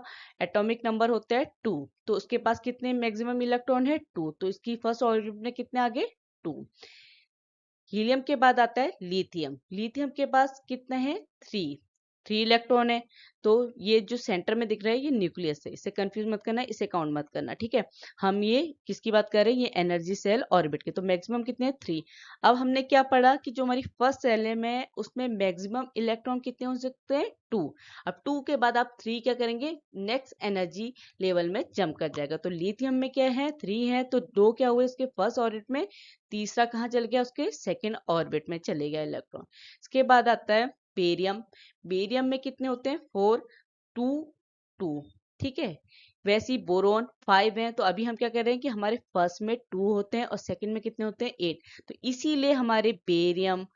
एटॉमिक नंबर होता है 2, तो उसके पास कितने मैक्सिमम इलेक्ट्रॉन है, 2। तो इसकी फर्स्ट ऑर्बिट में कितने आगे, 2। हीलियम के बाद आता है लिथियम। लिथियम के पास कितना है, 3 इलेक्ट्रॉन है। तो ये जो सेंटर में दिख रहा है ये न्यूक्लियस है, इसे कंफ्यूज मत करना, इसे काउंट मत करना, ठीक है। हम ये किसकी बात कर रहे हैं, ये एनर्जी सेल ऑर्बिट के। तो मैक्सिमम कितने हैं, 3। अब हमने क्या पढ़ा कि जो हमारी फर्स्ट सेल है में उसमें मैक्सिमम इलेक्ट्रॉन कितने हो सकते हैं, 2। अब 2 के बाद आप 3 क्या करेंगे, नेक्स्ट एनर्जी लेवल में जंप कर जाएगा। तो लिथियम में क्या है, 3 है, तो 2 क्या हुए इसके फर्स्ट ऑर्बिट में, तीसरा कहाँ चल गया, उसके सेकेंड ऑर्बिट में चले गया इलेक्ट्रॉन। इसके बाद आता है बेरियम। बेरियम में कितने होते हैं, 4, 2, 2, ठीक है। वैसे ही बोरोन 5 है। तो अभी हम क्या कह रहे हैं कि हमारे फर्स्ट में 2 होते हैं और सेकंड में कितने होते हैं, 8। तो इसीलिए हमारे barium,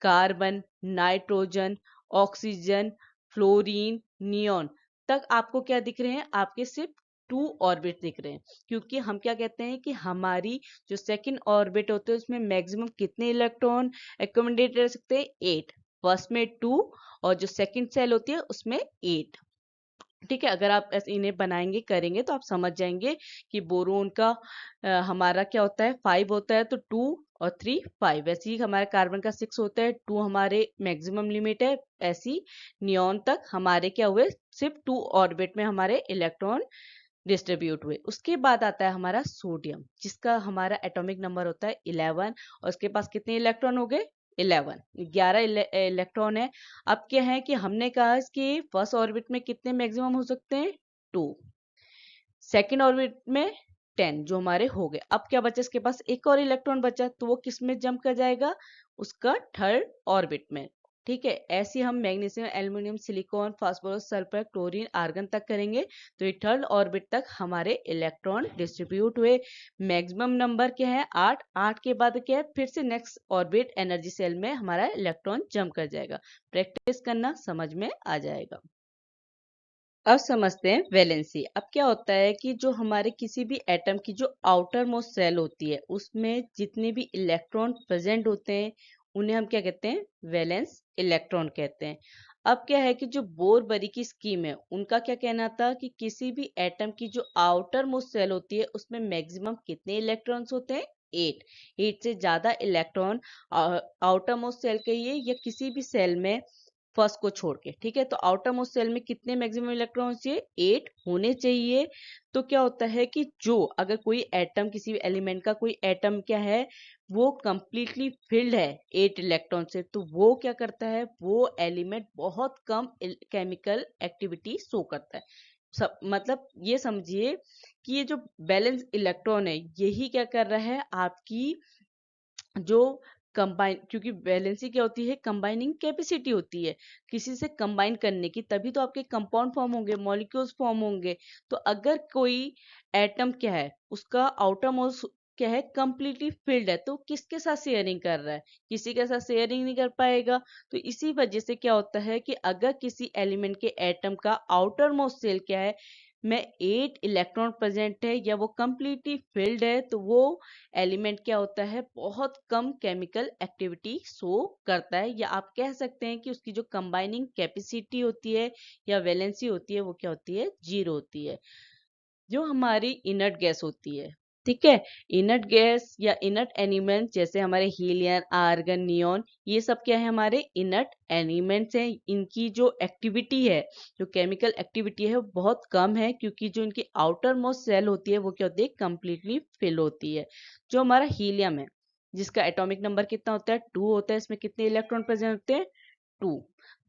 carbon, nitrogen, oxygen, fluorine, neon तक आपको क्या दिख रहे हैं, आपके सिर्फ 2 ऑर्बिट दिख रहे हैं। क्योंकि हम क्या कहते हैं कि हमारी जो सेकंड ऑर्बिट होते हैं उसमें मैक्सिमम कितने इलेक्ट्रॉन एकोमोडेट रह सकते हैं, 8। फर्स्ट में 2 और जो सेकंड सेल होती है उसमें 8, ठीक है। अगर आप ऐसे इन्हें बनाएंगे करेंगे तो आप समझ जाएंगे कि बोरोन का हमारा क्या होता है, 5 होता है, तो 2 और 3 5। वैसे ही हमारे कार्बन का 6 होता है, 2 हमारे मैक्सिमम लिमिट है। ऐसी नियॉन तक हमारे क्या हुए, सिर्फ 2 ऑर्बिट में हमारे इलेक्ट्रॉन डिस्ट्रीब्यूट हुए। उसके बाद आता है हमारा सोडियम, जिसका हमारा एटॉमिक नंबर होता है 11 और उसके पास कितने इलेक्ट्रॉन हो गए, 11 इलेक्ट्रॉन है। अब क्या है कि हमने कहा कि फर्स्ट ऑर्बिट में कितने मैक्सिमम हो सकते हैं, 2। सेकेंड ऑर्बिट में 10 जो हमारे हो गए। अब क्या बचा, इसके पास एक और इलेक्ट्रॉन बचा, तो वो किस में जंप कर जाएगा, उसका थर्ड ऑर्बिट में, ठीक है। ऐसे हम magnesium, aluminium, silicon, phosphorus, sulphur, chlorine, argon तक करेंगे। तो ये थर्ड ऑर्बिट तक हमारे इलेक्ट्रॉन डिस्ट्रीब्यूट हुए। मैक्सिमम नंबर क्या है, 8। 8 के बाद क्या है, फिर से नेक्स्ट ऑर्बिट एनर्जी सेल में हमारा इलेक्ट्रॉन जंप कर जाएगा। प्रैक्टिस करना, समझ में आ जाएगा। अब समझते हैं वैलेंसी। अब क्या होता है कि जो हमारे किसी भी एटम की जो आउटर मोस्ट सेल होती है उसमें जितने भी इलेक्ट्रॉन प्रेजेंट होते हैं उन्हें हम क्या कहते हैं, वैलेंस इलेक्ट्रॉन कहते हैं। अब क्या है कि जो बोर-बरी की स्कीम है, उनका क्या कहना था कि किसी भी एटम की जो आउटर मोस्ट शेल होती है, उसमें मैक्सिमम कितने इलेक्ट्रॉन्स होते हैं, 8। 8 से ज्यादा इलेक्ट्रॉन आउटर मोस्ट शेल के लिए या किसी भी सेल में फर्स्ट को छोड़ के, ठीक है। तो आउटर मोस्ट सेल में कितने मैक्सिमम इलेक्ट्रॉन चाहिए, 8 होने चाहिए। तो क्या होता है कि जो अगर कोई एटम, किसी भी एलिमेंट का कोई एटम क्या है, वो कंप्लीटली फिल्ड है 8 इलेक्ट्रॉन से, तो वो क्या करता है, वो एलिमेंट बहुत कम केमिकल एक्टिविटी शो करता है। सब मतलब ये समझिए कि ये जो बैलेंस इलेक्ट्रॉन है, यही क्या कर रहा है, आपकी जो कंबाइन, क्योंकि वैलेंसी क्या होती है, कंबाइनिंग कैपेसिटी होती है, किसी से कंबाइन करने की, तभी तो आपके कंपाउंड फॉर्म होंगे, मॉलिक्यूल्स फॉर्म होंगे। तो अगर कोई एटम क्या है, उसका आउटर मोस्ट क्या है, कंप्लीटली फिल्ड है, तो किसके साथ शेयरिंग कर रहा है, किसी के साथ शेयरिंग नहीं कर पाएगा। तो इसी वजह से क्या होता है कि अगर किसी एलिमेंट के एटम का आउटर मोस्ट शेल क्या है, में 8 इलेक्ट्रॉन प्रेजेंट है या वो कंप्लीटली फिल्ड है, तो वो एलिमेंट क्या होता है, बहुत कम केमिकल एक्टिविटी शो करता है, या आप कह सकते हैं कि उसकी जो कंबाइनिंग कैपेसिटी होती है या वैलेंसी होती है, वो क्या होती है, 0 होती है। जो हमारी इनर्ट गैस होती है, ठीक है, इनर्ट गैस या इनर्ट एलिमेंट जैसे हमारे हीलियम, आर्गन, नियॉन, ये सब क्या है, हमारे इनर्ट एलिमेंट्स हैं। इनकी जो एक्टिविटी है, जो केमिकल एक्टिविटी है, वो बहुत कम है, क्योंकि जो इनकी आउटर मोस्ट सेल होती है, वो क्या होती है, कंप्लीटली फिल होती है। जो हमारा हीलियम है, जिसका एटॉमिक नंबर कितना होता है, 2 होता है, इसमें कितने इलेक्ट्रॉन प्रेजेंट होते हैं, 2।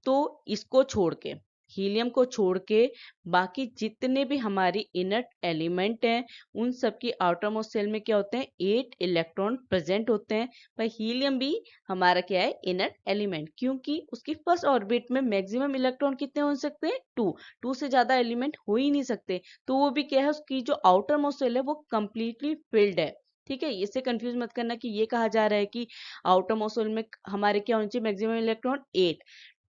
तो इसको छोड़ के, हीलियम को छोड़ के, बाकी जितने भी हमारी इनर्ट एलिमेंट हैं, उन सब की आउटर मोस्ट शेल में क्या होते हैं, 8 इलेक्ट्रॉन प्रेजेंट होते हैं। पर हीलियम भी हमारा क्या है, इनर्ट एलिमेंट, क्योंकि उसकी फर्स्ट ऑर्बिट में मैक्सिमम इलेक्ट्रॉन कितने हो सकते हैं, 2। 2 से ज्यादा एलिमेंट हो ही नहीं सकते। तो वो भी क्या है, उसकी जो आउटर मोस्ट शेल है, वो कंप्लीटली फिल्ड है, ठीक है। इससे कंफ्यूज मत करना कि ये कहा जा रहा है कि आउटर मोस्ट शेल में हमारे क्या होने चाहिए, मैक्सिमम इलेक्ट्रॉन 8।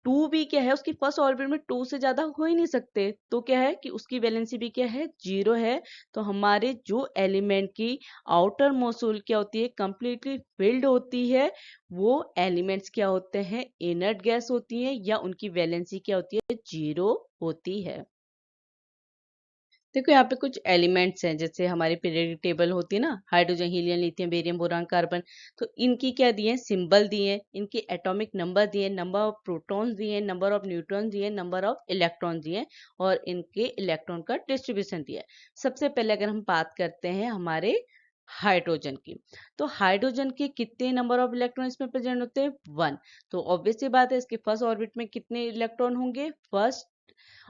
2 भी क्या है, उसकी फर्स्ट ऑर्बिट में 2 से ज्यादा हो ही नहीं सकते, तो क्या है कि उसकी वैलेंसी भी क्या है, 0 है। तो हमारे जो एलिमेंट की आउटर मोस्ट क्या होती है, कंप्लीटली फिल्ड होती है, वो एलिमेंट्स क्या होते हैं, इनर्ट गैस होती है, या उनकी वैलेंसी क्या होती है, 0 होती है। देखो यहाँ पे कुछ एलिमेंट्स हैं, जैसे हमारी पीरियोडिक टेबल होती है ना, hydrogen, helium, lithium, barium, boron, carbon. तो इनकी क्या दिए हैं, सिंबल दिए हैं, इनके एटॉमिक नंबर दिए, नंबर ऑफ प्रोटॉन्स दिए, नंबर ऑफ न्यूट्रॉन दिए, नंबर ऑफ इलेक्ट्रॉन दिए, और इनके इलेक्ट्रॉन का डिस्ट्रीब्यूशन दिया है। सबसे पहले अगर हम बात करते हैं हमारे हाइड्रोजन की, तो हाइड्रोजन के कितने नंबर ऑफ इलेक्ट्रॉन इसमें प्रेजेंट होते हैं, 1। तो ऑब्वियस सी बात है, इसके फर्स्ट ऑर्बिट में कितने इलेक्ट्रॉन होंगे, फर्स्ट,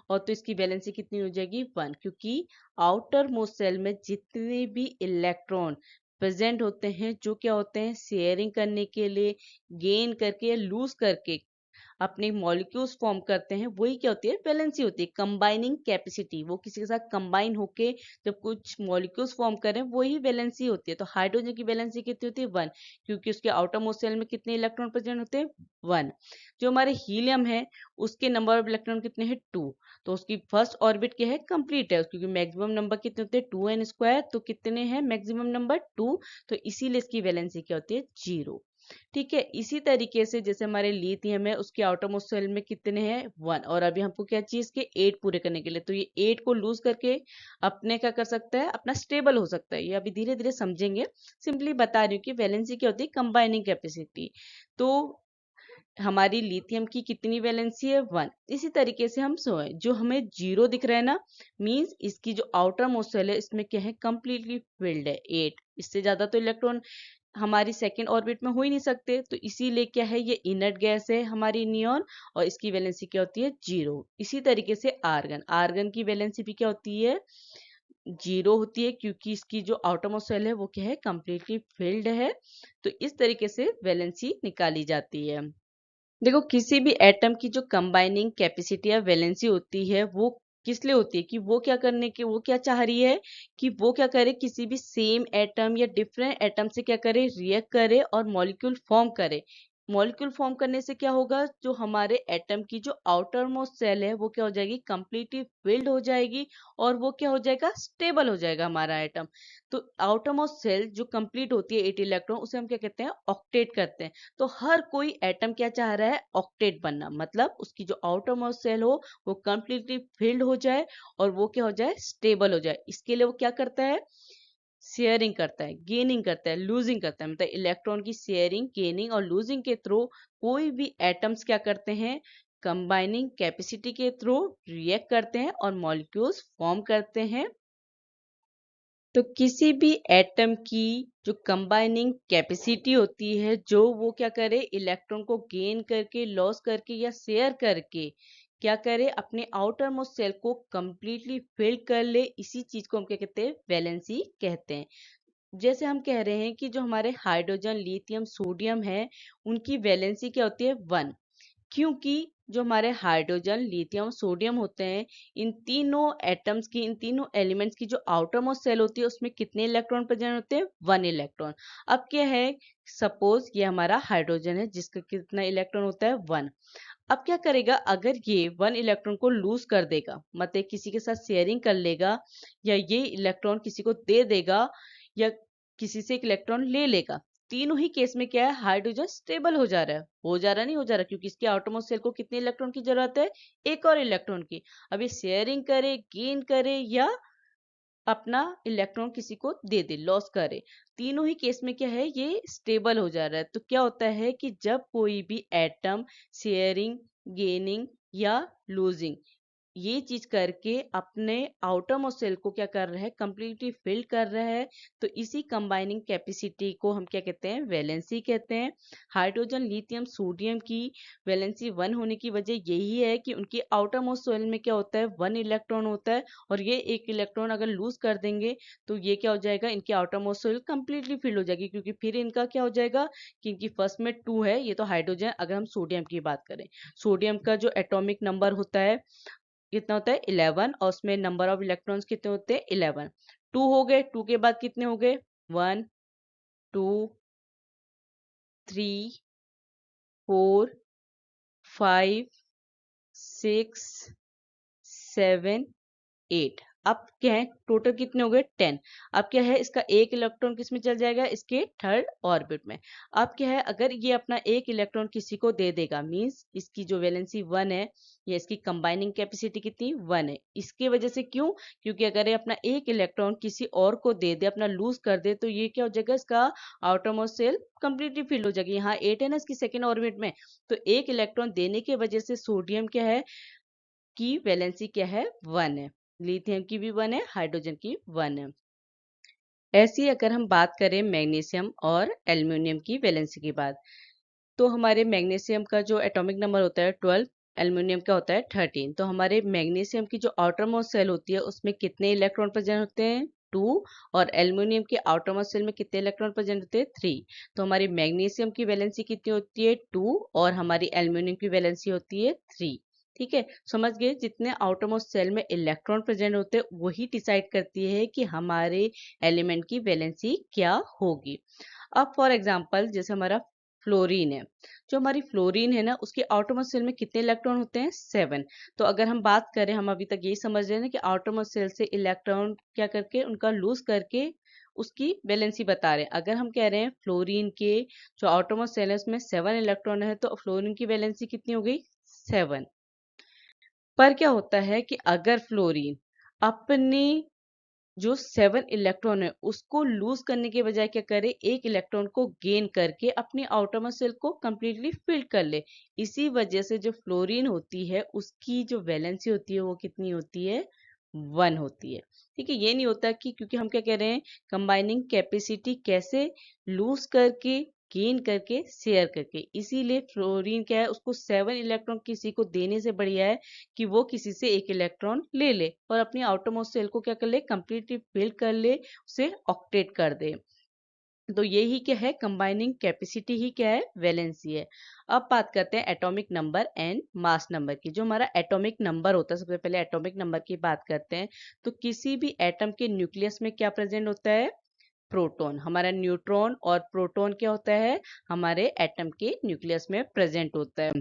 और तो इसकी वैलेंसी कितनी हो जाएगी, 1, क्योंकि आउटर मोस्ट सेल में जितने भी इलेक्ट्रॉन प्रेजेंट होते हैं, जो क्या होते हैं, शेयरिंग करने के लिए, गेन करके या लूज करके अपने मॉलिक्यूल्स फॉर्म करते हैं, वही क्या होती है, वैलेंसी होती है, कंबाइनिंग कैपेसिटी। वो किसी के साथ कंबाइन होके जब कुछ मॉलिक्यूल्स फॉर्म करें, वही वैलेंसी होती है। तो हाइड्रोजन की वैलेंसी कितनी होती है, 1, क्योंकि उसके आउटर मोस्ट शेल में कितने इलेक्ट्रॉन प्रेजेंट होते हैं, 1। जो हमारे हीलियम है, उसके नंबर ऑफ इलेक्ट्रॉन कितने हैं, 2। तो उसकी फर्स्ट ऑर्बिट क्या है, कंप्लीट है, क्योंकि मैक्सिमम नंबर कितने होते हैं, 2n², तो कितने हैं मैक्सिमम नंबर, 2। तो इसीलिए इसकी वैलेंसी क्या होती है, 0। ठीक है। इसी तरीके से जैसे हमारे लिथियम है, उसके आउटरमोस्ट शेल में कितने हैं, 1। और अभी हमको क्या चाहिए, इसके 8 पूरे करने के लिए, तो ये 8 को लूज करके अपने क्या कर सकता है, अपना स्टेबल हो सकता है। ये अभी धीरे धीरे समझेंगे, सिंपली बता रही हूँ कि वैलेंसी क्या होती है, कंबाइनिंग कैपेसिटी। तो हमारी लिथियम की कितनी वैलेंसी है, 1। इसी तरीके से हम सोए, जो हमें 0 दिख रहा है ना, मींस इसकी जो आउटर मोस्ट शेल है, इसमें क्या है, कंप्लीटली फिल्ड है, 8। इससे ज्यादा तो इलेक्ट्रॉन हमारी सेकेंड ऑर्बिट में हो ही नहीं सकते, तो इसीलिए क्या है, ये इनर्ट गैस है हमारी नियॉन, और इसकी वैलेंसी क्या होती है, 0। इसी तरीके से आर्गन, आर्गन की वैलेंसी भी क्या होती है, 0 होती है, क्योंकि इसकी जो आउटरमोस्ट शेल है, वो क्या है, कंप्लीटली फिल्ड है। तो इस तरीके से वैलेंसी निकाली जाती है। देखो, किसी भी एटम की जो कंबाइनिंग कैपेसिटी या वैलेंसी होती है, वो किस लिए होती है, कि वो क्या करने के, वो क्या चाह रही है, कि वो क्या करे, किसी भी सेम एटम या डिफरेंट एटम से क्या करे, रिएक्ट करे और मॉलिक्यूल फॉर्म करे। मॉलिक्यूल फॉर्म करने से क्या होगा, जो हमारे एटम की जो आउटर मोस्ट सेल है वो क्या हो जाएगी, कंप्लीटली फिल्ड हो जाएगी और वो क्या हो जाएगा, स्टेबल हो जाएगा हमारा एटम। तो आउटर मोस्ट सेल जो कंप्लीट होती है 8 इलेक्ट्रॉन, उसे हम क्या कहते हैं, ऑक्टेट करते हैं। तो हर कोई एटम क्या चाह रहा है, ऑक्टेट बनना, मतलब उसकी जो आउटर मोस्ट सेल हो वो कंप्लीटली फिल्ड हो जाए और वो क्या हो जाए, स्टेबल हो जाए। इसके लिए वो क्या करता है, शेयरिंग करता है, गेनिंग करता है, लूजिंग करता है, मतलब इलेक्ट्रॉन की शेयरिंग, गेनिंग और लूजिंग के थ्रू कोई भी एटम्स क्या करते हैं, कंबाइनिंग कैपेसिटी के थ्रू रिएक्ट करते हैं और मॉलिक्यूल्स फॉर्म करते हैं। तो किसी भी एटम की जो कंबाइनिंग कैपेसिटी होती है, जो वो क्या करे, इलेक्ट्रॉन को गेन करके, लॉस करके या शेयर करके क्या करे, अपने आउटर मोस्ट सेल को कंप्लीटली फिल कर ले, इसी चीज को हम क्या कहते हैं, वैलेंसी कहते हैं। जैसे हम कह रहे हैं कि जो हमारे हाइड्रोजन, लिथियम, सोडियम है, उनकी वैलेंसी क्या होती है, 1। क्योंकि जो हमारे हाइड्रोजन, लिथियम, सोडियम होते हैं, इन तीनों एटम्स की, इन तीनों एलिमेंट्स की जो आउटर मोस्ट सेल होती है उसमें कितने इलेक्ट्रॉन प्रेजेंट होते हैं, 1 इलेक्ट्रॉन। अब क्या है, सपोज ये हमारा हाइड्रोजन है जिसका कितना इलेक्ट्रॉन होता है, 1। अब क्या करेगा, अगर ये 1 इलेक्ट्रॉन को लूज कर देगा, मतलब किसी के साथ शेयरिंग कर लेगा, या ये इलेक्ट्रॉन किसी को दे देगा, या किसी से एक इलेक्ट्रॉन ले लेगा, तीनों ही केस में क्या है, हाइड्रोजन स्टेबल हो जा रहा है, हो जा रहा नहीं हो जा रहा, क्योंकि इसके आउटरमोस्ट सेल को कितने इलेक्ट्रॉन की जरूरत है, एक और इलेक्ट्रॉन की। अब ये शेयरिंग करे, गेन करे या अपना इलेक्ट्रॉन किसी को दे दे, लॉस करे, तीनों ही केस में क्या है, ये स्टेबल हो जा रहा है। तो क्या होता है कि जब कोई भी एटम शेयरिंग, गेनिंग या लूजिंग ये चीज करके अपने आउटर मोस्ट सेल को क्या कर रहा है, कंप्लीटली फिल कर रहा है, तो इसी कंबाइनिंग कैपेसिटी को हम क्या कहते हैं, वैलेंसी कहते हैं। हाइड्रोजन, लिथियम, सोडियम की वैलेंसी 1 होने की वजह यही है कि उनकी आउटर मोस्ट सेल में क्या होता है, 1 इलेक्ट्रॉन होता है, और ये एक इलेक्ट्रॉन अगर लूज कर देंगे तो ये क्या हो जाएगा, इनकी outermost shell completely fill हो जाएगी, क्योंकि फिर इनका क्या हो जाएगा कि इनकी फर्स्ट में 2 है, ये तो हाइड्रोजन। अगर हम सोडियम की बात करें, सोडियम का जो एटॉमिक नंबर होता है कितना होता है, 11, और उसमें नंबर ऑफ इलेक्ट्रॉन्स कितने होते हैं, 11। 2 हो गए, 2 के बाद कितने हो गए, 1, 2, 3, 4, 5, 6, 7, 8। अब क्या है, टोटल कितने हो गए, 10। अब क्या है, इसका एक इलेक्ट्रॉन किस में चल जाएगा, इसके थर्ड ऑर्बिट में। अब क्या है, अगर ये अपना एक इलेक्ट्रॉन किसी को दे देगा, मींस इसकी जो वैलेंसी 1 है, या इसकी कंबाइनिंग कैपेसिटी कितनी, 1 है। इसके वजह से क्यों, क्योंकि अगर ये अपना एक इलेक्ट्रॉन किसी और को दे दे, अपना लूज कर दे, तो ये क्या हो जाएगा, इसका outermost shell completely fill हो जाएगी। यहाँ 8 है ना इसकी सेकेंड ऑर्बिट में, तो एक इलेक्ट्रॉन देने की वजह से सोडियम क्या है, की वैलेंसी क्या है, 1 है। लिथियम की भी 1 है, हाइड्रोजन की 1 है। ऐसी अगर हम बात करें मैग्नीशियम और एल्युमिनियम की वैलेंसी की बात, तो हमारे मैग्नीशियम का जो एटॉमिक नंबर होता है 12, एल्युमिनियम का होता है 13। तो हमारे मैग्नीशियम की जो आउटर मोस्ट सेल होती है उसमें कितने इलेक्ट्रॉन प्रेजेंट होते हैं, 2, और एल्युमिनियम के आउटर मोस्ट सेल में कितने इलेक्ट्रॉन प्रेजेंट होते हैं, 3। तो हमारी मैग्नीशियम की वैलेंसी कितनी होती है, 2, और हमारी एल्युमिनियम की वैलेंसी होती है 3। ठीक है, समझ गए, जितने आउटर मोस्ट सेल में इलेक्ट्रॉन प्रेजेंट होते हैं वही डिसाइड करती है कि हमारे एलिमेंट की वैलेंसी क्या होगी। अब फॉर एग्जांपल जैसे हमारा फ्लोरीन है, जो हमारी फ्लोरीन है ना, उसके आउटरमोस्ट सेल में कितने इलेक्ट्रॉन होते हैं, 7। तो अगर हम बात करें, हम अभी तक यही समझ रहे हैं ना कि आउटरमोस्ट सेल से इलेक्ट्रॉन क्या करके, उनका लूज करके उसकी वैलेंसी बता रहे हैं। अगर हम कह रहे हैं फ्लोरीन के जो आउटरमोस्ट सेल है उसमें 7 इलेक्ट्रॉन है, तो फ्लोरीन की वैलेंसी कितनी हो गई, 7। पर क्या होता है कि अगर फ्लोरीन अपने जो 7 इलेक्ट्रॉन है उसको लूज करने के बजाय क्या करे, एक इलेक्ट्रॉन को गेन करके अपनी आउटरमोस्ट शेल को कंप्लीटली फिल कर ले, इसी वजह से जो फ्लोरीन होती है उसकी जो वैलेंसी होती है वो कितनी होती है, 1 होती है। ठीक है, ये नहीं होता कि, क्योंकि हम क्या कह रहे हैं, कंबाइनिंग कैपेसिटी कैसे, लूज करके, गेन करके, शेयर करके, इसीलिए फ्लोरीन क्या है, उसको 7 इलेक्ट्रॉन किसी को देने से बढ़िया है कि वो किसी से एक इलेक्ट्रॉन ले ले और अपनी आउटरमोस्ट सेल को क्या कर ले, कंप्लीटली फिल कर ले, उसे ऑक्टेट कर दे। तो यही क्या है, कंबाइनिंग कैपेसिटी ही क्या है, वैलेंसी है। अब बात करते हैं atomic number and mass number की। जो हमारा एटॉमिक नंबर होता है, सबसे पहले एटॉमिक नंबर की बात करते हैं। तो किसी भी एटम के न्यूक्लियस में क्या प्रेजेंट होता है, प्रोटॉन। हमारा न्यूट्रॉन और प्रोटॉन क्या होता है, हमारे एटम के न्यूक्लियस में प्रेजेंट होता है।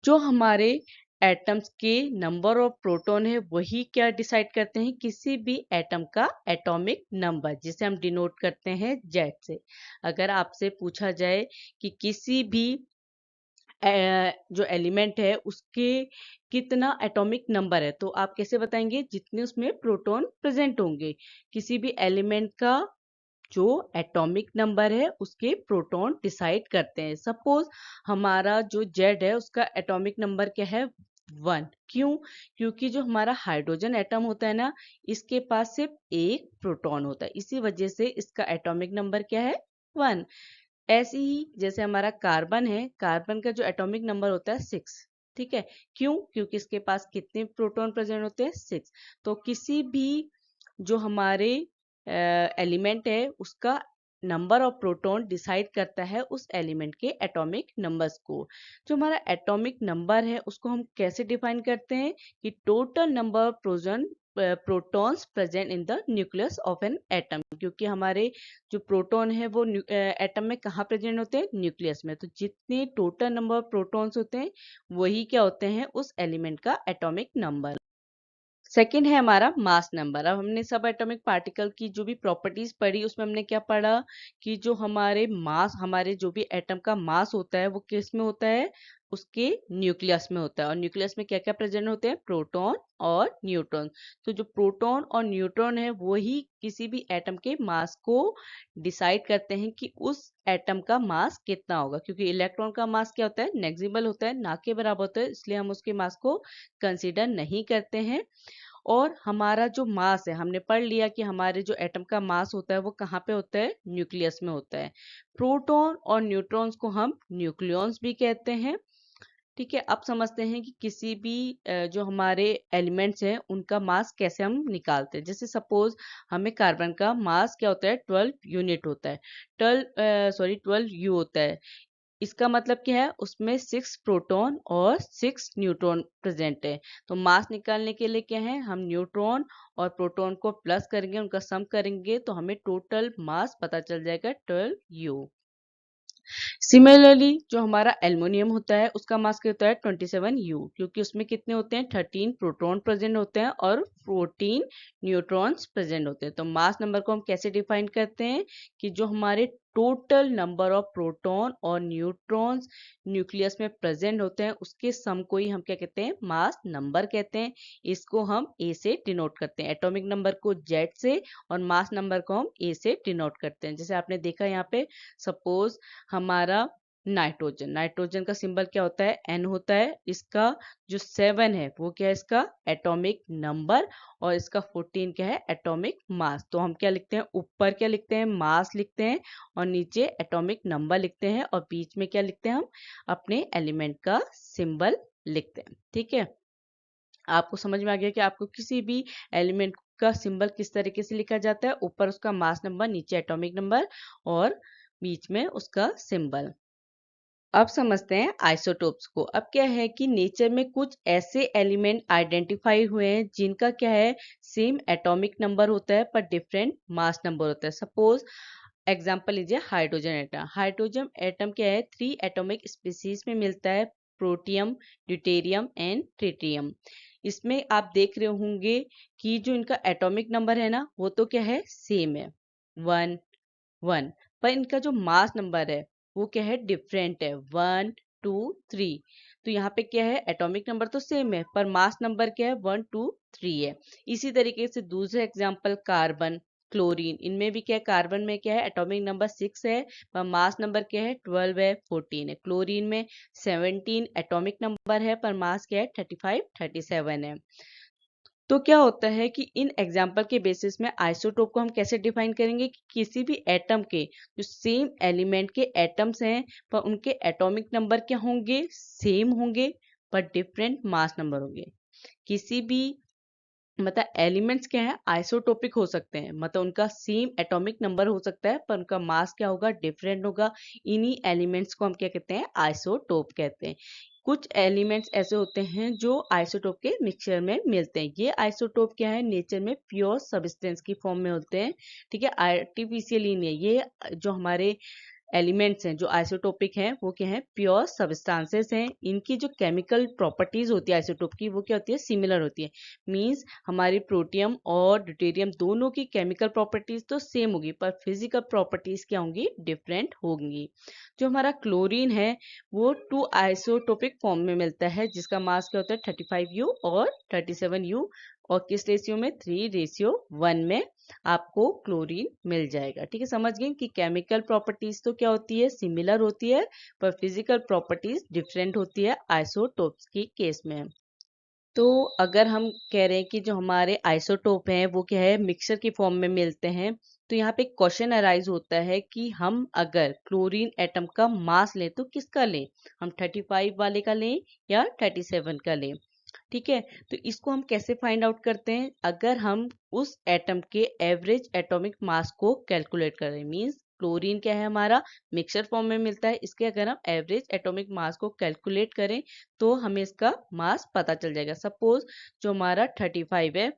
जो हमारे एटम्स के नंबर ऑफ प्रोटॉन है वही क्या डिसाइड करते हैं, किसी भी एटम का एटॉमिक नंबर, जिसे हम डिनोट करते हैं जेड से। अगर आपसे पूछा जाए कि किसी भी जो एलिमेंट है उसके कितना एटॉमिक नंबर है, तो आप कैसे बताएंगे, जितने उसमें प्रोटॉन प्रेजेंट होंगे। किसी भी एलिमेंट का जो एटॉमिक नंबर है उसके प्रोटॉन डिसाइड करते हैं। सपोज हमारा जो जेड है उसका एटॉमिक नंबर क्या है, 1। क्यों? क्योंकि जो हमारा हाइड्रोजन एटम होता है ना, इसके पास सिर्फ एक प्रोटॉन होता है, इसी वजह से इसका एटॉमिक नंबर क्या है, 1। ऐसे ही जैसे हमारा कार्बन है, कार्बन का जो एटॉमिक नंबर होता है 6। ठीक है, क्यों? क्योंकि इसके पास कितने प्रोटॉन प्रेजेंट होते हैं, 6। तो किसी भी जो हमारे एलिमेंट है उसका नंबर ऑफ प्रोटॉन डिसाइड करता है उस एलिमेंट के एटॉमिक नंबर्स को। जो हमारा एटॉमिक नंबर है उसको हम कैसे डिफाइन करते हैं कि total number of protons present in the nucleus of an atom. क्योंकि हमारे जो प्रोटॉन है वो एटम में कहाँ प्रेजेंट होते हैं, न्यूक्लियस में। तो जितने टोटल नंबर ऑफ प्रोटॉन्स होते हैं वही क्या होते हैं, उस एलिमेंट का एटॉमिक नंबर। सेकेंड है हमारा मास नंबर। अब हमने सब एटॉमिक पार्टिकल की जो भी प्रॉपर्टीज पढ़ी उसमें हमने क्या पढ़ा कि जो हमारे मास, हमारे जो भी एटम का मास होता है वो किस में होता है, उसके न्यूक्लियस में होता है। और न्यूक्लियस में क्या क्या प्रेजेंट होते हैं, प्रोटॉन और न्यूट्रॉन। तो जो प्रोटॉन और न्यूट्रॉन है वही किसी भी एटम के मास को डिसाइड करते हैं कि उस एटम का मास कितना होगा। क्योंकि इलेक्ट्रॉन का मास क्या होता है, नेग्लिजिबल होता है, ना के बराबर होता है, इसलिए हम उसके मास को कंसीडर नहीं करते हैं। और हमारा जो मास है, हमने पढ़ लिया कि हमारे जो एटम का मास होता है वो कहाँ पे होता है, न्यूक्लियस में होता है। प्रोटॉन और न्यूट्रॉन्स को हम न्यूक्लियॉन्स भी कहते हैं। ठीक है, अब समझते हैं कि किसी भी जो हमारे एलिमेंट्स हैं उनका मास कैसे हम निकालते हैं। जैसे सपोज हमें कार्बन का मास क्या होता है, 12 यूनिट होता है, 12 यू होता है। इसका मतलब क्या है, उसमें 6 प्रोटॉन और 6 न्यूट्रॉन प्रेजेंट है। तो मास निकालने के लिए क्या है, हम न्यूट्रॉन और प्रोटॉन को प्लस करेंगे, उनका सम करेंगे तो हमें टोटल मास पता चल जाएगा 12 यू। सिमिलरली जो हमारा एल्युमिनियम होता है उसका मास क्या होता है, 27 यू। क्योंकि उसमें कितने होते हैं, 13 प्रोटॉन प्रेजेंट होते हैं और 14 न्यूट्रॉन्स प्रेजेंट होते हैं। तो मास नंबर को हम कैसे डिफाइन करते हैं कि जो हमारे टोटल नंबर ऑफ प्रोटॉन और न्यूट्रॉन्स न्यूक्लियस में प्रेजेंट होते हैं उसके सम को ही हम क्या कहते हैं, मास नंबर कहते हैं। इसको हम ए से डिनोट करते हैं, एटॉमिक नंबर को जेड से और मास नंबर को हम ए से डिनोट करते हैं। जैसे आपने देखा यहाँ पे, सपोज हमारा नाइट्रोजन, नाइट्रोजन का सिंबल क्या होता है, एन होता है। इसका जो 7 है वो क्या है, इसका एटॉमिक नंबर, और इसका 14 क्या है, एटॉमिक मास। तो हम क्या लिखते हैं, ऊपर क्या लिखते हैं, मास लिखते हैं, और नीचे एटॉमिक नंबर लिखते हैं, और बीच में क्या लिखते हैं, हम अपने एलिमेंट का सिंबल लिखते हैं। ठीक है, आपको समझ में आ गया कि आपको किसी भी एलिमेंट का सिंबल किस तरीके से लिखा जाता है, ऊपर उसका मास नंबर, नीचे एटॉमिक नंबर और बीच में उसका सिंबल। अब समझते हैं आइसोटोप्स को। अब क्या है कि नेचर में कुछ ऐसे एलिमेंट आइडेंटिफाई हुए हैं जिनका क्या है, सेम एटॉमिक नंबर होता है पर डिफरेंट मास नंबर होता है। सपोज एग्जांपल लीजिए हाइड्रोजन एटम। हाइड्रोजन एटम क्या है, 3 एटॉमिक स्पीसीज में मिलता है, प्रोटियम, ड्यूटेरियम एंड ट्रिटियम। इसमें आप देख रहे होंगे कि जो इनका एटॉमिक नंबर है ना वो तो क्या है, सेम है, 1 1। पर इनका जो मास नंबर है वो क्या है, डिफरेंट है, 1 2 3। तो यहाँ पे क्या है, एटॉमिक नंबर तो सेम है पर मास नंबर क्या है, 1 2 3 है। इसी तरीके से दूसरे एग्जांपल कार्बन, क्लोरीन, इनमें भी क्या है, कार्बन में क्या है, एटॉमिक नंबर 6 है पर मास नंबर क्या है, 12 है, 14 है। क्लोरीन में 17 एटॉमिक नंबर है पर मास क्या है, 35 37 है। तो क्या होता है कि इन एग्जाम्पल के बेसिस में आइसोटोप को हम कैसे डिफाइन करेंगे कि किसी भी एटम के जो सेम एलिमेंट के एटम्स हैं पर उनके एटॉमिक नंबर क्या होंगे, सेम होंगे पर डिफरेंट मास नंबर होंगे। किसी भी मतलब एलिमेंट्स क्या है, आइसोटोपिक हो सकते हैं, मतलब उनका सेम एटॉमिक नंबर हो सकता है पर उनका मास क्या होगा, डिफरेंट होगा। इन्हीं एलिमेंट्स को हम क्या कहते हैं, आइसोटोप कहते हैं। कुछ एलिमेंट्स ऐसे होते हैं जो आइसोटोप के मिक्सचर में मिलते हैं। ये आइसोटोप क्या है, नेचर में प्योर सब्सटेंस की फॉर्म में होते हैं, ठीक है, आर्टिफिशियली नहीं है। ये जो हमारे एलिमेंट्स हैं जो आइसोटोपिक हैं वो क्या है, प्योर सब्सटेंसेस हैं। इनकी जो केमिकल प्रॉपर्टीज होती है आइसोटोप की वो क्या होती है, सिमिलर होती है। मींस हमारी प्रोटियम और ड्यूटेरियम दोनों की केमिकल प्रॉपर्टीज तो सेम होगी पर फिजिकल प्रॉपर्टीज क्या होंगी, डिफरेंट होंगी। जो हमारा क्लोरीन है वो 2 आइसोटोपिक फॉर्म में मिलता है जिसका मास क्या होता है 35U और 37U, और किस रेशियो में, 3:1 में आपको क्लोरीन मिल जाएगा। ठीक है, समझ गए कि केमिकल प्रॉपर्टीज तो क्या होती है, सिमिलर होती है, पर फिजिकल प्रॉपर्टीज डिफरेंट होती है आइसोटोप्स की केस में। तो अगर हम कह रहे हैं कि जो हमारे आइसोटोप हैं वो क्या है, मिक्सचर की फॉर्म में मिलते हैं, तो यहाँ पे क्वेश्चन अराइज होता है कि हम अगर क्लोरीन एटम का मास लें तो किसका लें, हम 35 वाले का लें या 37 का लें। ठीक है, तो इसको हम कैसे फाइंड आउट करते हैं, अगर हम उस एटम के एवरेज एटॉमिक मास को कैलकुलेट करें। मींस क्लोरीन क्या है हमारा, मिक्सचर फॉर्म में मिलता है, इसके अगर हम एवरेज एटॉमिक मास को कैलकुलेट करें तो हमें इसका मास पता चल जाएगा। सपोज जो हमारा 35 है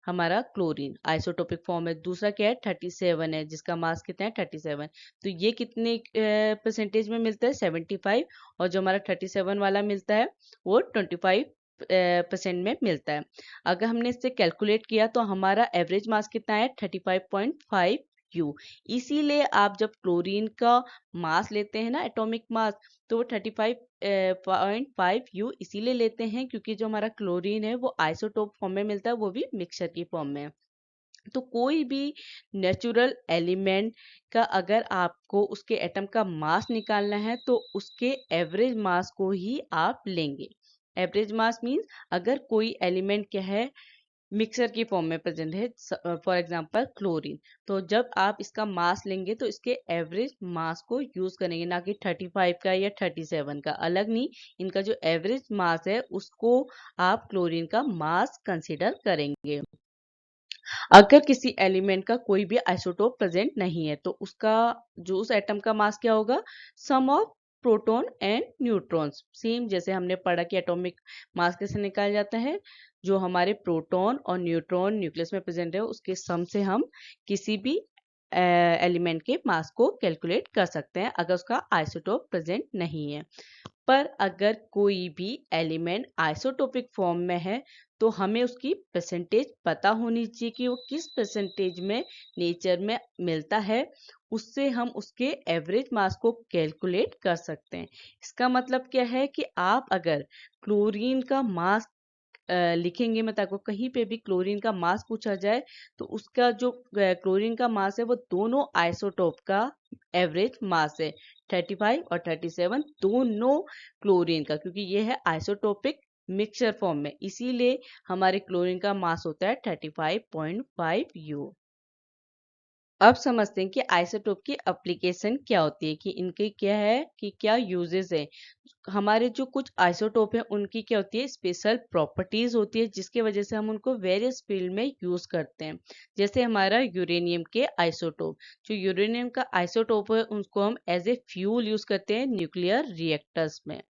हमारा क्लोरीन आइसोटोपिक फॉर्म है, दूसरा क्या है 37 है जिसका मास कितना है 37, तो ये कितने परसेंटेज में मिलता है 75, और जो हमारा 37 वाला मिलता है वो 25% में मिलता है। अगर हमने इससे कैलकुलेट किया तो हमारा एवरेज मास कितना है 35.5U। इसीलिए आप जब क्लोरीन का मास लेते हैं ना, एटॉमिक मास, तो वो 35.5U इसीलिए लेते हैं क्योंकि जो हमारा क्लोरीन है वो आइसोटोप फॉर्म में मिलता है, वो भी मिक्सचर की फॉर्म में। तो कोई भी नेचुरल एलिमेंट का अगर आपको उसके एटम का मास निकालना है तो उसके एवरेज मास को ही आप लेंगे। एवरेज मास मीन्स अगर कोई एलिमेंट क्या है, मिक्सर की फॉर्म में प्रेजेंट है, फॉर एग्जांपल क्लोरीन, तो जब आप इसका मास लेंगे तो इसके एवरेज मास को यूज करेंगे, ना कि 35 का या 37 का, अलग नहीं। इनका जो एवरेज मास है उसको आप क्लोरीन का मास कंसिडर करेंगे। अगर किसी एलिमेंट का कोई भी आइसोटोप प्रेजेंट नहीं है तो उसका जो उस एटम का मास क्या होगा, sum of proton and neutrons. Same जैसे हमने पढ़ा कि एटॉमिक मास कैसे निकाला जाता है, जो हमारे प्रोटॉन और न्यूट्रॉन न्यूक्लियस में प्रेजेंट है उसके सम से हम किसी भी एलिमेंट के मास को कैलकुलेट कर सकते हैं अगर उसका आइसोटोप प्रेजेंट नहीं है। पर अगर कोई भी एलिमेंट आइसोटोपिक फॉर्म में है तो हमें उसकी परसेंटेज पता होनी चाहिए कि वो किस परसेंटेज में नेचर में मिलता है, उससे हम उसके एवरेज मास को कैलकुलेट कर सकते हैं। इसका मतलब क्या है कि आप अगर क्लोरीन का मास लिखेंगे, मतलब आपको कहीं पे भी क्लोरीन का मास पूछा जाए तो उसका जो क्लोरीन का मास है वो दोनों आइसोटोप का एवरेज मास है, 35 और 37 दोनों क्लोरीन का, क्योंकि ये है आइसोटोपिक मिक्सचर फॉर्म में, इसीलिए हमारे क्लोरीन का मास होता है 35.5U। अब समझते हैं कि आइसोटोप की एप्लीकेशन क्या होती है, कि इनके क्या है, कि क्या यूजेस है। हमारे जो कुछ आइसोटोप है उनकी क्या होती है, स्पेशल प्रॉपर्टीज होती है जिसकी वजह से हम उनको वेरियस फील्ड में यूज करते हैं। जैसे हमारा यूरेनियम के आइसोटोप, जो यूरेनियम का आइसोटोप है उसको हम एज ए फ्यूल यूज करते हैं न्यूक्लियर रिएक्टर्स में।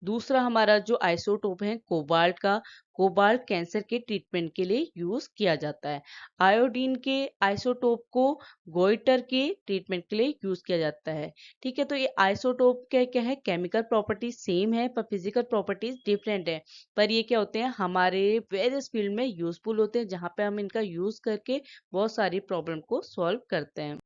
दूसरा हमारा जो आइसोटोप है कोबाल्ट का, कोबाल्ट कैंसर के ट्रीटमेंट के लिए यूज किया जाता है। आयोडीन के आइसोटोप को गोइटर के ट्रीटमेंट के लिए यूज किया जाता है। ठीक है, तो ये आइसोटोप के क्या है, केमिकल प्रॉपर्टीज सेम है पर फिजिकल प्रॉपर्टीज डिफरेंट है, पर ये क्या होते हैं, हमारे वेरियस फील्ड में यूजफुल होते हैं जहाँ पे हम इनका यूज करके बहुत सारी प्रॉब्लम को सॉल्व करते हैं।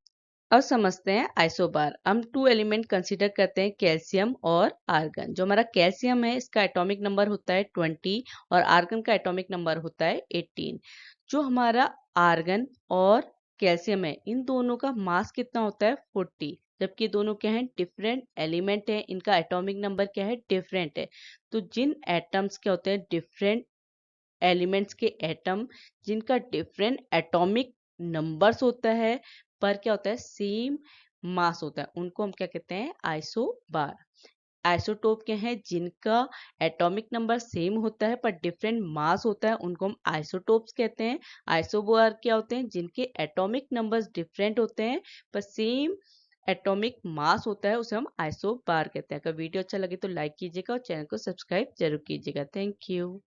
अब समझते हैं आइसोबार। हम 2 एलिमेंट कंसीडर करते हैं, कैल्शियम और आर्गन। जो हमारा कैल्शियम है इसका एटॉमिक नंबर होता है 20 और आर्गन का एटॉमिक नंबर होता है 18। जो हमारा आर्गन और कैल्शियम है इन दोनों का मास कितना होता है 40, जबकि दोनों क्या है, डिफरेंट एलिमेंट है, इनका एटॉमिक नंबर क्या है, डिफरेंट है। तो जिन एटम्स क्या होते हैं, डिफरेंट एलिमेंट्स के एटम जिनका डिफरेंट एटॉमिक नंबर्स होता है पर क्या होता है, सेम मास होता है, उनको हम क्या कहते हैं, आइसोबार। आइसोटोप क्या है, जिनका एटॉमिक नंबर सेम होता है पर डिफरेंट मास होता है, उनको हम आइसोटोप्स कहते हैं। आइसोबार क्या होते हैं, जिनके एटॉमिक नंबर्स डिफरेंट होते हैं पर सेम एटॉमिक मास होता है उसे हम आइसोबार कहते हैं। अगर वीडियो अच्छा लगे तो लाइक कीजिएगा और चैनल को सब्सक्राइब जरूर कीजिएगा। Thank you.